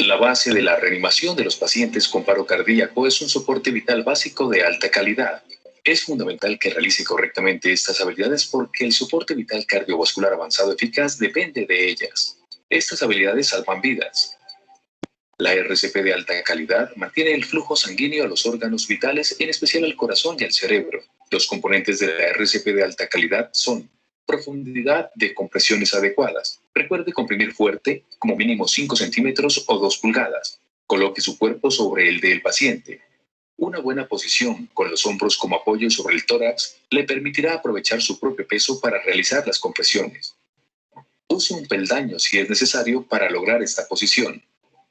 [SPEAKER 11] La base de la reanimación de los pacientes con paro cardíaco es un soporte vital básico de alta calidad. Es fundamental que realice correctamente estas habilidades porque el soporte vital cardiovascular avanzado eficaz depende de ellas. Estas habilidades salvan vidas. La RCP de alta calidad mantiene el flujo sanguíneo a los órganos vitales, en especial al corazón y al cerebro. Los componentes de la RCP de alta calidad son profundidad de compresiones adecuadas. Recuerde comprimir fuerte, como mínimo 5 centímetros o 2 pulgadas. Coloque su cuerpo sobre el del paciente. Una buena posición, con los hombros como apoyo sobre el tórax, le permitirá aprovechar su propio peso para realizar las compresiones. Use un peldaño si es necesario para lograr esta posición.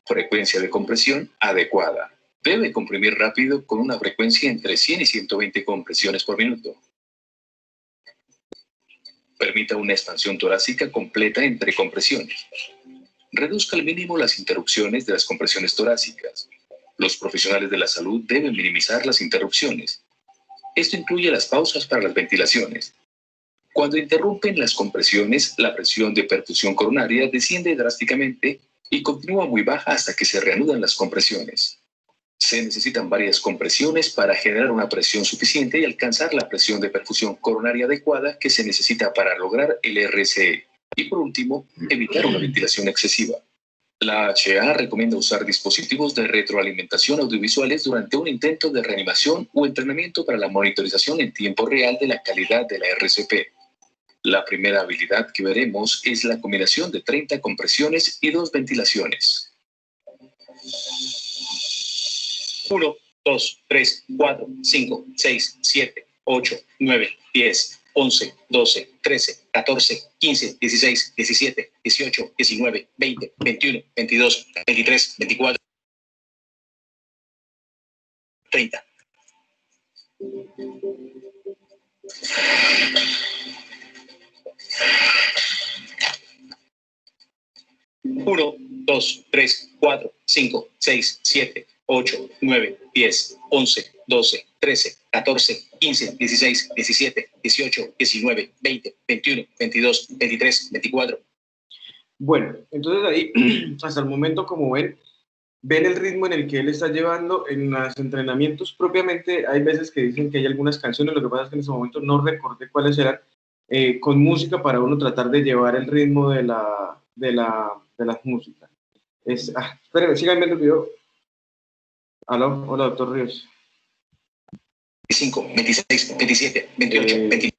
[SPEAKER 11] Frecuencia de compresión adecuada. Debe comprimir rápido con una frecuencia entre 100 y 120 compresiones por minuto. Permita una expansión torácica completa entre compresiones. Reduzca al mínimo las interrupciones de las compresiones torácicas. Los profesionales de la salud deben minimizar las interrupciones. Esto incluye las pausas para las ventilaciones. Cuando interrumpen las compresiones, la presión de perfusión coronaria desciende drásticamente y continúa muy baja hasta que se reanudan las compresiones. Se necesitan varias compresiones para generar una presión suficiente y alcanzar la presión de perfusión coronaria adecuada que se necesita para lograr el RCE. Y por último, evitar una ventilación excesiva. La HA recomienda usar dispositivos de retroalimentación audiovisuales durante un intento de reanimación o entrenamiento para la monitorización en tiempo real de la calidad de la RCP. La primera habilidad que veremos es la combinación de 30 compresiones y 2 ventilaciones. 1, 2, 3, 4, 5, 6, 7, 8, 9, 10, 11, 12, 13, 14, 15, 16, 17, 18, 19, 20, 21, 22, 23, 24, 30. 1, 2, 3, 4, 5, 6, 7, 8, 9, 10, 11, 12, 13, 14, 15, 16, 17, 18, 19, 20, 21, 22, 23, 24.
[SPEAKER 1] Bueno, entonces ahí, hasta el momento, como ven el ritmo en el que él está llevando en los entrenamientos. Propiamente hay veces que dicen que hay algunas canciones, lo que pasa es que en ese momento no recordé cuáles eran, con música para uno tratar de llevar el ritmo de la música. Espérenme, sigan viendo el video. Aló, hola, doctor Ríos.
[SPEAKER 11] 25, 26, 27, 28, 29.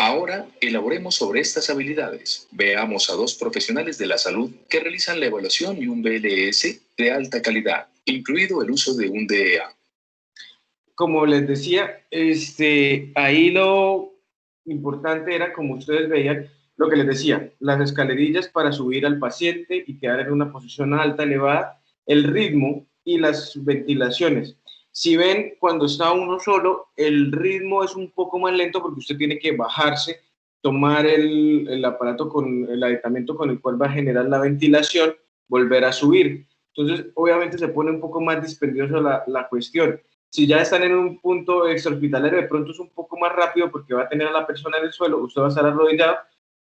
[SPEAKER 11] Ahora elaboremos sobre estas habilidades. Veamos a 2 profesionales de la salud que realizan la evaluación y un BLS de alta calidad, incluido el uso de un DEA.
[SPEAKER 1] Como les decía, ahí lo importante era, como ustedes veían, lo que les decía, las escalerillas para subir al paciente y quedar en una posición alta, elevada, el ritmo y las ventilaciones. Si ven, cuando está uno solo, el ritmo es un poco más lento porque usted tiene que bajarse, tomar el aparato con el aditamento con el cual va a generar la ventilación, volver a subir. Entonces, obviamente se pone un poco más dispendiosa la cuestión. Si ya están en un punto extrahospitalario, de pronto es un poco más rápido porque va a tener a la persona en el suelo, usted va a estar arrodillado,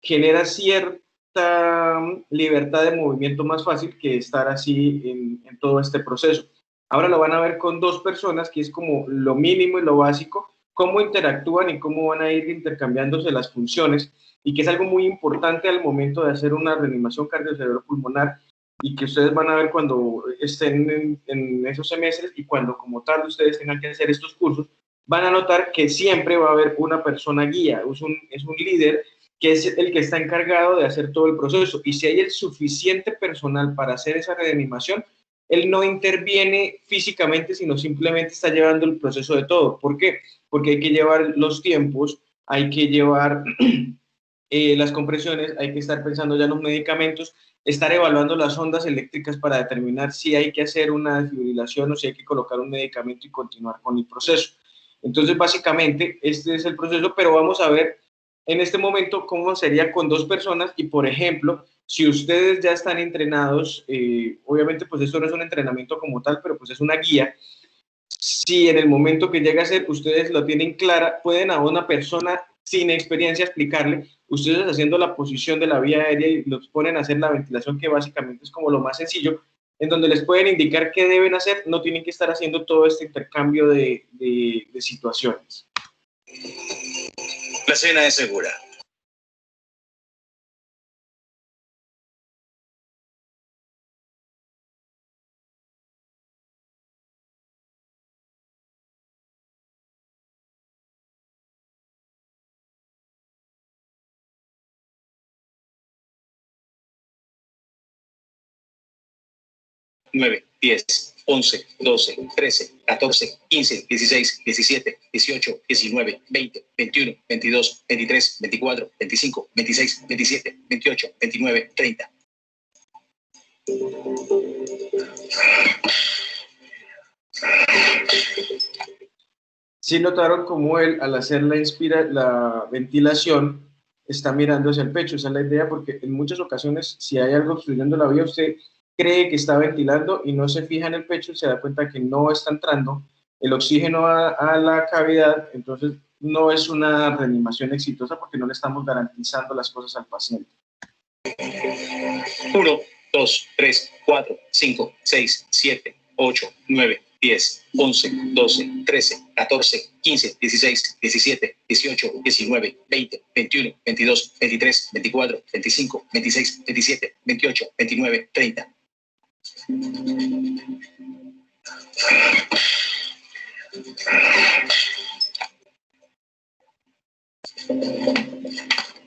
[SPEAKER 1] genera cierta libertad de movimiento más fácil que estar así en todo este proceso. Ahora lo van a ver con 2 personas, que es como lo mínimo y lo básico, cómo interactúan y cómo van a ir intercambiándose las funciones, y que es algo muy importante al momento de hacer una reanimación cardiocerebropulmonar, y que ustedes van a ver cuando estén en esos semestres y cuando como tal ustedes tengan que hacer estos cursos, van a notar que siempre va a haber una persona guía, es un líder que es el que está encargado de hacer todo el proceso, y si hay el suficiente personal para hacer esa reanimación, él no interviene físicamente, sino simplemente está llevando el proceso de todo. ¿Por qué? Porque hay que llevar los tiempos, hay que llevar las compresiones, hay que estar pensando ya en los medicamentos, estar evaluando las ondas eléctricas para determinar si hay que hacer una desfibrilación o si hay que colocar un medicamento y continuar con el proceso. Entonces, básicamente, este es el proceso, pero vamos a ver en este momento cómo sería con 2 personas y, por ejemplo, si ustedes ya están entrenados, obviamente, pues esto no es un entrenamiento como tal, pero pues es una guía. Si en el momento que llega a ser, ustedes lo tienen clara, pueden a una persona sin experiencia explicarle, ustedes haciendo la posición de la vía aérea y los ponen a hacer la ventilación, que básicamente es como lo más sencillo, en donde les pueden indicar qué deben hacer, no tienen que estar haciendo todo este intercambio de situaciones.
[SPEAKER 11] La cena es segura. Nueve, 10, 11, 12, 13, 14, 15, 16, 17, 18, 19, 20, 21, 22, 23, 24, 25, 26, 27, 28, 29, 30.
[SPEAKER 1] Sí notaron cómo él, al hacer la ventilación, está mirando hacia el pecho. Esa es la idea, porque en muchas ocasiones, si hay algo obstruyendo la vía, usted cree que está ventilando y no se fija en el pecho y se da cuenta que no está entrando el oxígeno a la cavidad. Entonces no es una reanimación exitosa porque no le estamos garantizando las cosas al paciente.
[SPEAKER 11] 1, 2, 3, 4, 5, 6, 7, 8, 9, 10, 11, 12, 13, 14, 15, 16, 17, 18, 19, 20, 21, 22, 23, 24, 25, 26, 27, 28, 29, 30.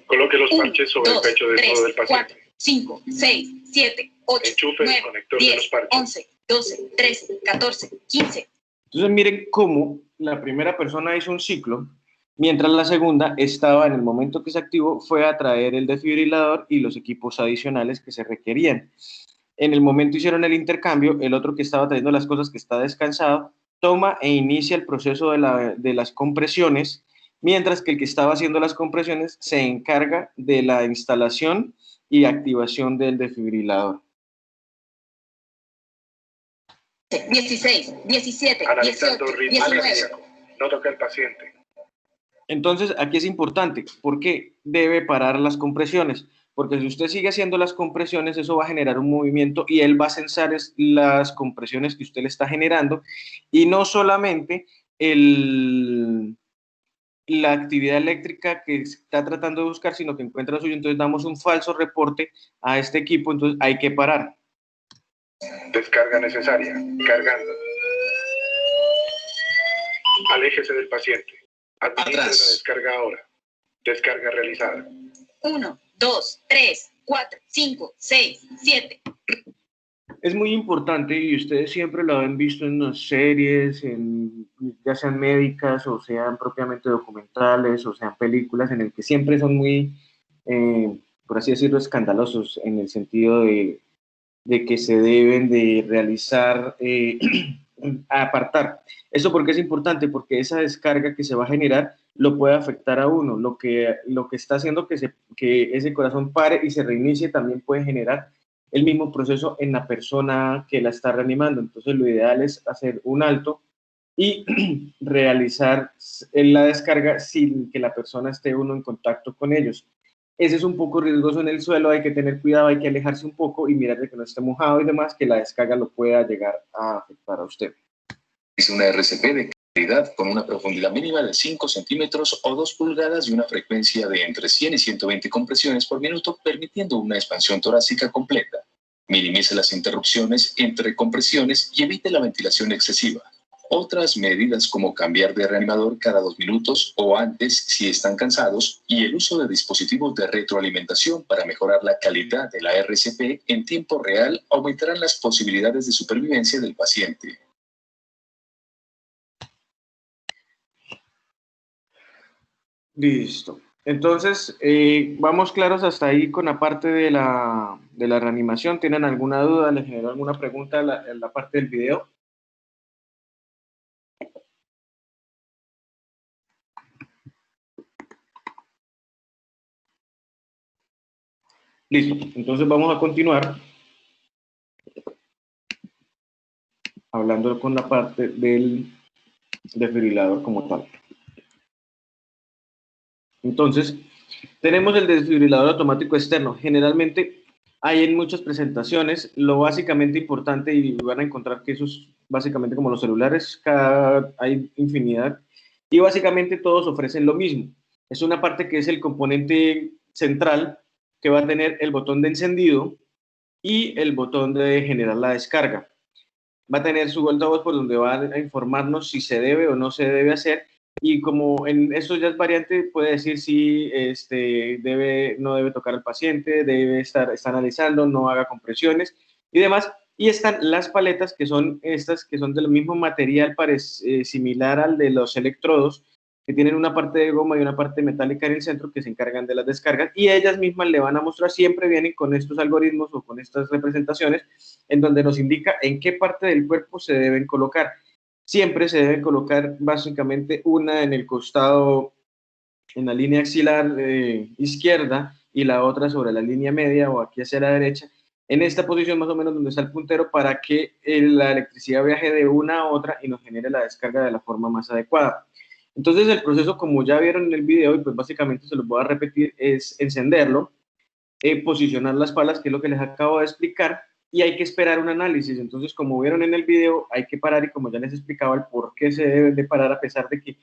[SPEAKER 12] Coloque los parches sobre el pecho desnudo del paciente.
[SPEAKER 8] 4, 5, 6, 7, 8,
[SPEAKER 12] Enchufe el
[SPEAKER 8] 9,
[SPEAKER 12] conector
[SPEAKER 8] 10,
[SPEAKER 12] de los parches.
[SPEAKER 8] 11, 12, 13, 14, 15.
[SPEAKER 1] Entonces miren cómo la primera persona hizo un ciclo, mientras la segunda estaba en el momento que se activó, fue a traer el desfibrilador y los equipos adicionales que se requerían. En el momento hicieron el intercambio, el otro que estaba trayendo las cosas, que está descansado, toma e inicia el proceso de las compresiones, mientras que el que estaba haciendo las compresiones se encarga de la instalación y activación del desfibrilador.
[SPEAKER 8] 16, 17,
[SPEAKER 12] Analizando
[SPEAKER 8] 18,
[SPEAKER 12] ritmo
[SPEAKER 8] 19.
[SPEAKER 12] cardíaco. No toca el paciente.
[SPEAKER 1] Entonces, aquí es importante, porque debe parar las compresiones, porque si usted sigue haciendo las compresiones, eso va a generar un movimiento y él va a censar las compresiones que usted le está generando, y no solamente la actividad eléctrica que está tratando de buscar, sino que encuentra lo suyo. Entonces damos un falso reporte a este equipo, entonces hay que parar.
[SPEAKER 12] Descarga necesaria. Cargando. Aléjese del paciente. Administre la descarga ahora. Descarga realizada.
[SPEAKER 8] 1, 2, 3, 4, 5, 6, 7.
[SPEAKER 1] Es muy importante, y ustedes siempre lo han visto en las series, ya sean médicas o sean propiamente documentales o sean películas, en el que siempre son muy, por así decirlo, escandalosos, en el sentido de que se deben de realizar, apartar. ¿Eso por qué es importante? Porque esa descarga que se va a generar lo puede afectar a uno. Lo que está haciendo que ese corazón pare y se reinicie también puede generar el mismo proceso en la persona que la está reanimando. Entonces lo ideal es hacer un alto y realizar la descarga sin que la persona esté uno en contacto con ellos. Ese es un poco riesgoso en el suelo, hay que tener cuidado, hay que alejarse un poco y mirar de que no esté mojado y demás, que la descarga lo pueda llegar a afectar a usted.
[SPEAKER 11] Es una RCP de calidad con una profundidad mínima de 5 centímetros o 2 pulgadas y una frecuencia de entre 100 y 120 compresiones por minuto, permitiendo una expansión torácica completa. Minimice las interrupciones entre compresiones y evite la ventilación excesiva. Otras medidas como cambiar de reanimador cada 2 minutos o antes si están cansados y el uso de dispositivos de retroalimentación para mejorar la calidad de la RCP en tiempo real aumentarán las posibilidades de supervivencia del paciente.
[SPEAKER 1] Listo. Entonces, vamos claros hasta ahí con la parte de la reanimación. ¿Tienen alguna duda? ¿Les generó alguna pregunta en la parte del video? Listo. Entonces vamos a continuar hablando con la parte del desfibrilador como tal. Entonces, tenemos el desfibrilador automático externo. Generalmente hay en muchas presentaciones. Lo básicamente importante, y van a encontrar que eso es básicamente como los celulares, hay infinidad, y básicamente todos ofrecen lo mismo. Es una parte que es el componente central, que va a tener el botón de encendido y el botón de generar la descarga. Va a tener su altavoz por donde va a informarnos si se debe o no se debe hacer, y como en eso ya es variante, puede decir si no debe tocar al paciente, está analizando, no haga compresiones y demás. Y están las paletas, que son estas, que son del mismo material, similar al de los electrodos, que tienen una parte de goma y una parte metálica en el centro, que se encargan de las descargas, y ellas mismas le van a mostrar, siempre vienen con estos algoritmos o con estas representaciones, en donde nos indica en qué parte del cuerpo se deben colocar. Siempre se debe colocar básicamente una en el costado, en la línea axilar izquierda, y la otra sobre la línea media o aquí hacia la derecha, en esta posición más o menos donde está el puntero, para que la electricidad viaje de una a otra y nos genere la descarga de la forma más adecuada. Entonces el proceso, como ya vieron en el video, y pues básicamente se los voy a repetir, es encenderlo, posicionar las palas, que es lo que les acabo de explicar, y hay que esperar un análisis. Entonces, como vieron en el video, hay que parar, y como ya les explicaba, el por qué se debe de parar, a pesar de que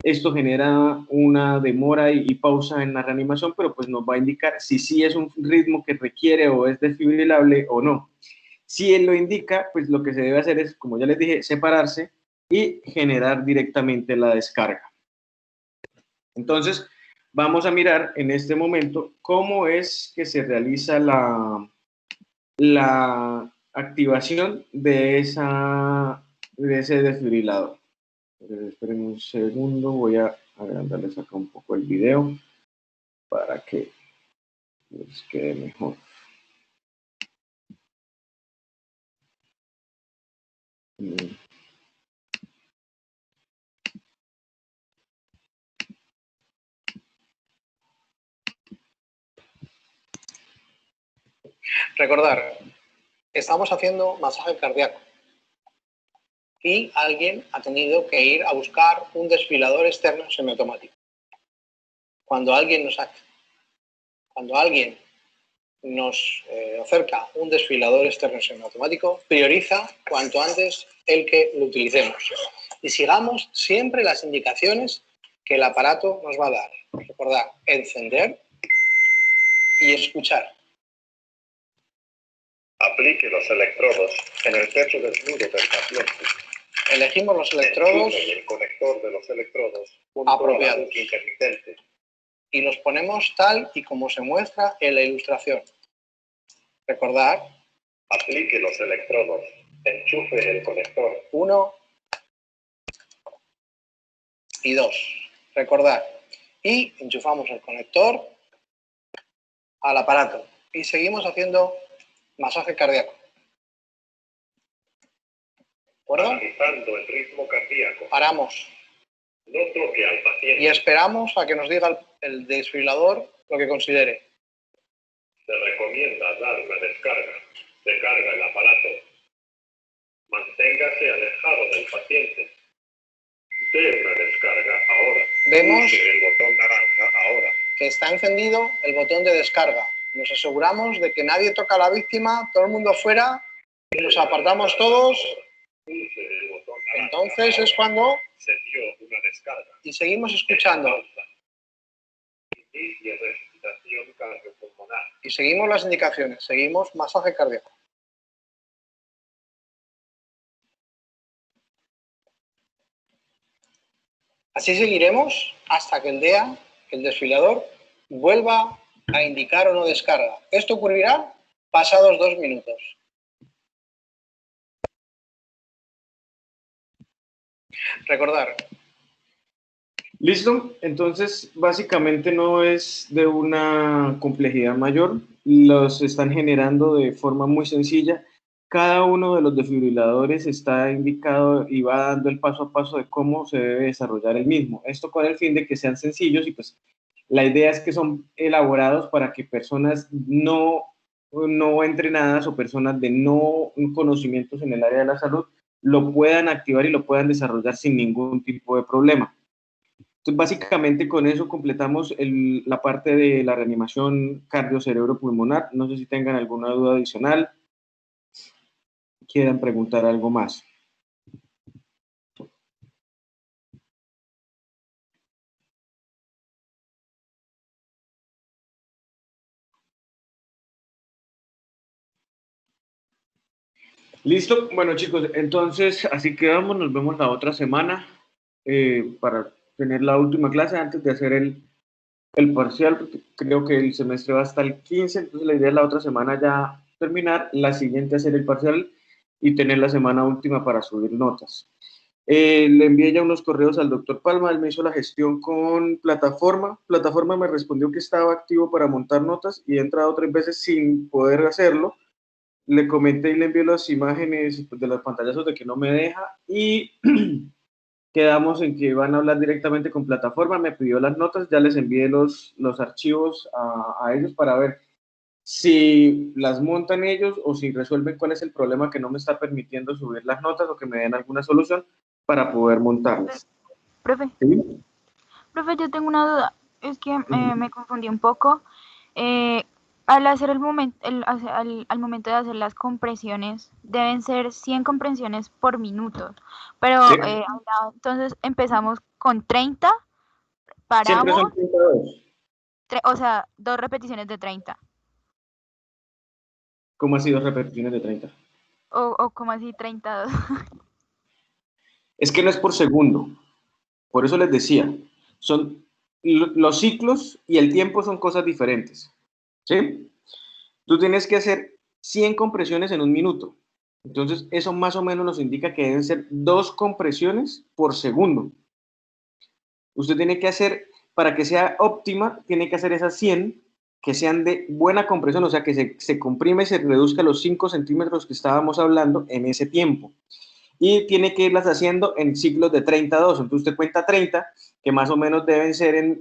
[SPEAKER 1] esto genera una demora y pausa en la reanimación, pero pues nos va a indicar si sí es un ritmo que requiere o es desfibrilable o no. Si él lo indica, pues lo que se debe hacer es, como ya les dije, separarse y generar directamente la descarga. Entonces, vamos a mirar en este momento cómo es que se realiza la activación de ese desfibrilador. Esperen un segundo, voy a agrandarles acá un poco el video para que les quede mejor.
[SPEAKER 13] Recordar, estamos haciendo masaje cardíaco y alguien ha tenido que ir a buscar un desfibrilador externo semiautomático. Cuando alguien nos acerca un desfibrilador externo semiautomático, prioriza cuanto antes el que lo utilicemos y sigamos siempre las indicaciones que el aparato nos va a dar. Recordar, encender y escuchar.
[SPEAKER 12] Aplique los electrodos en el pecho desnudo del paciente.
[SPEAKER 13] Elegimos los electrodos
[SPEAKER 12] y el conector de los electrodos
[SPEAKER 13] apropiados
[SPEAKER 12] intermitente.
[SPEAKER 13] Y los ponemos tal y como se muestra en la ilustración. Recordar.
[SPEAKER 12] Aplique los electrodos. Enchufe el conector.
[SPEAKER 13] 1 y 2. Recordar. Y enchufamos el conector al aparato. Y seguimos haciendo masaje cardíaco. ¿De acuerdo?
[SPEAKER 12] Analizando el ritmo cardíaco.
[SPEAKER 13] Paramos.
[SPEAKER 12] No toque al paciente.
[SPEAKER 13] Y esperamos a que nos diga el desfibrilador lo que considere.
[SPEAKER 12] Se recomienda dar una descarga. Descarga el aparato. Manténgase alejado del paciente. Dé una descarga ahora.
[SPEAKER 13] Vemos
[SPEAKER 12] el botón naranja ahora.
[SPEAKER 13] Que está encendido el botón de descarga. Nos aseguramos de que nadie toca a la víctima, todo el mundo fuera, y nos apartamos todos. Entonces es cuando
[SPEAKER 12] se dio una descarga.
[SPEAKER 13] Y seguimos escuchando.
[SPEAKER 12] Inicie respiración cardiopulmonar.
[SPEAKER 13] Y seguimos las indicaciones, seguimos masaje cardíaco. Así seguiremos hasta que el DEA, el desfibrilador, vuelva a indicar o no descarga. Esto ocurrirá pasados 2 minutos. Recordar.
[SPEAKER 1] Listo, entonces básicamente no es de una complejidad mayor, los están generando de forma muy sencilla. Cada uno de los desfibriladores está indicado y va dando el paso a paso de cómo se debe desarrollar el mismo. Esto con el fin de que sean sencillos y pues la idea es que son elaborados para que personas no entrenadas o personas de no conocimientos en el área de la salud lo puedan activar y lo puedan desarrollar sin ningún tipo de problema. Entonces, básicamente con eso completamos la parte de la reanimación cardio-cerebro-pulmonar. No sé si tengan alguna duda adicional, quieran preguntar algo más. Listo, bueno chicos, entonces así quedamos, nos vemos la otra semana para tener la última clase antes de hacer el parcial, porque creo que el semestre va hasta el 15, entonces la idea es la otra semana ya terminar, la siguiente hacer el parcial y tener la semana última para subir notas. Le envié ya unos correos al doctor Palma, él me hizo la gestión con Plataforma. Plataforma me respondió que estaba activo para montar notas y he entrado 3 veces sin poder hacerlo. Le comenté y le envié las imágenes de los pantallazos de que no me deja y quedamos en que van a hablar directamente con Plataforma. Me pidió las notas, ya les envié los archivos a ellos para ver si las montan ellos o si resuelven cuál es el problema que no me está permitiendo subir las notas o que me den alguna solución para poder montarlas.
[SPEAKER 6] Profe,
[SPEAKER 1] ¿Sí?
[SPEAKER 6] profe, yo tengo una duda. Es que me confundí un poco. Al hacer al momento de hacer las compresiones, deben ser 100 compresiones por minuto. Pero
[SPEAKER 1] ¿Sí?
[SPEAKER 6] entonces empezamos con 30,
[SPEAKER 1] Siempre
[SPEAKER 6] paramos,
[SPEAKER 1] son 32.
[SPEAKER 6] o sea, 2 repeticiones de 30.
[SPEAKER 1] ¿Cómo ha sido repeticiones de 30?
[SPEAKER 6] O como así, 32.
[SPEAKER 1] Es que no es por segundo. Por eso les decía, son los ciclos y el tiempo son cosas diferentes. ¿Sí? Tú tienes que hacer 100 compresiones en un minuto. Entonces, eso más o menos nos indica que deben ser 2 compresiones por segundo. Usted tiene que hacer, para que sea óptima, tiene que hacer esas 100 que sean de buena compresión, o sea, que se comprime y se reduzca los 5 centímetros que estábamos hablando en ese tiempo. Y tiene que irlas haciendo en ciclos de 32. Entonces usted cuenta 30, que más o menos deben ser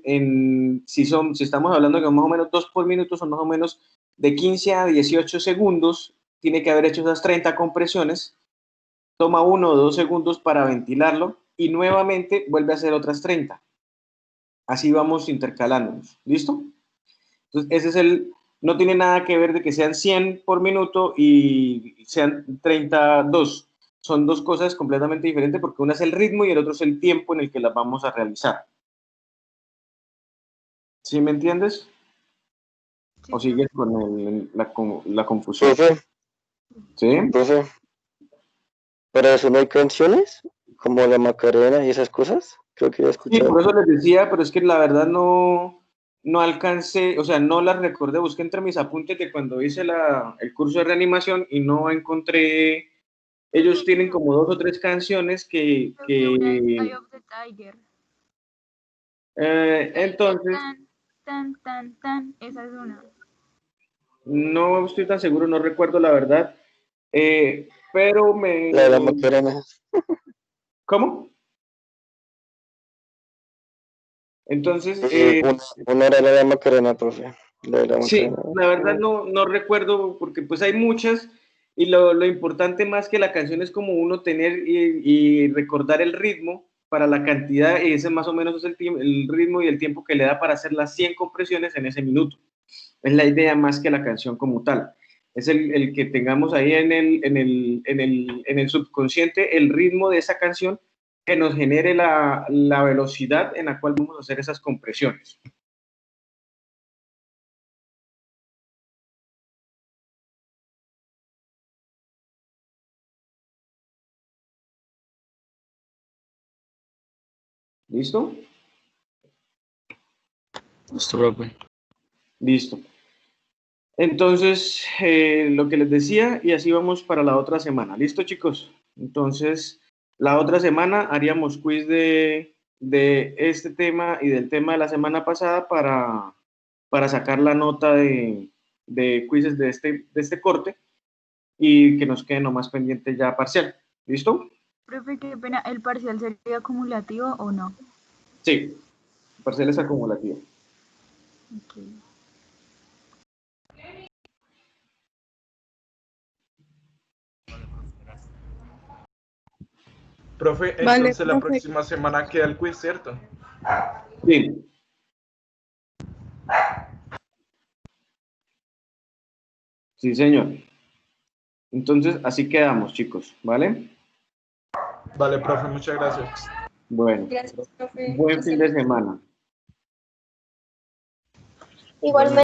[SPEAKER 1] si estamos hablando de que más o menos 2 por minuto, son más o menos de 15 a 18 segundos, tiene que haber hecho esas 30 compresiones, toma 1 o 2 segundos para ventilarlo y nuevamente vuelve a hacer otras 30. Así vamos intercalándonos. ¿Listo? Entonces ese es no tiene nada que ver de que sean 100 por minuto y sean 32. Son 2 cosas completamente diferentes porque una es el ritmo y el otro es el tiempo en el que las vamos a realizar. ¿Sí me entiendes? ¿O sigues con la confusión?
[SPEAKER 14] Profe,
[SPEAKER 1] ¿Sí?
[SPEAKER 14] profe, ¿para eso no hay canciones? Como la Macarena y esas cosas. Creo que ya he
[SPEAKER 1] Sí,
[SPEAKER 14] escuchado.
[SPEAKER 1] por eso les decía, pero es que la verdad no alcancé, o sea, no las recordé. Busqué entre mis apuntes de cuando hice el curso de reanimación y no encontré. Ellos tienen como 2 o 3 canciones que
[SPEAKER 6] Eye of the Tiger.
[SPEAKER 1] entonces
[SPEAKER 6] Tan, esa es una.
[SPEAKER 1] no estoy tan seguro, no recuerdo la verdad, pero
[SPEAKER 14] La de la Macarena.
[SPEAKER 1] ¿Cómo? Entonces,
[SPEAKER 14] Una era la de la Macarena, profe. La de la
[SPEAKER 1] sí,
[SPEAKER 14] Macarena.
[SPEAKER 1] la verdad no recuerdo porque pues hay muchas y lo importante más que la canción es como uno tener y recordar el ritmo para la cantidad, y ese más o menos es el ritmo y el tiempo que le da para hacer las 100 compresiones en ese minuto. Es la idea más que la canción como tal. Es el que tengamos ahí en el subconsciente el ritmo de esa canción que nos genere la velocidad en la cual vamos a hacer esas compresiones. ¿Listo?
[SPEAKER 15] Listo, profe.
[SPEAKER 1] Listo. Entonces, lo que les decía, y así vamos para la otra semana. ¿Listo, chicos? Entonces, la otra semana haríamos quiz de este tema y del tema de la semana pasada para sacar la nota de quizzes de este corte y que nos quede nomás pendiente ya parcial. ¿Listo?
[SPEAKER 16] Profe, qué pena, ¿el parcial sería acumulativo o no?
[SPEAKER 1] Sí, parcial es acumulativo.
[SPEAKER 16] Okay.
[SPEAKER 9] Profe,
[SPEAKER 7] Vale,
[SPEAKER 9] entonces la
[SPEAKER 7] profe.
[SPEAKER 9] próxima semana queda el quiz, ¿cierto?
[SPEAKER 1] Sí. Sí, señor. Entonces, así quedamos, chicos, ¿vale?
[SPEAKER 9] Vale, profe, muchas gracias.
[SPEAKER 1] Bueno,
[SPEAKER 8] Gracias, profe.
[SPEAKER 1] buen fin de semana.
[SPEAKER 6] Igualmente.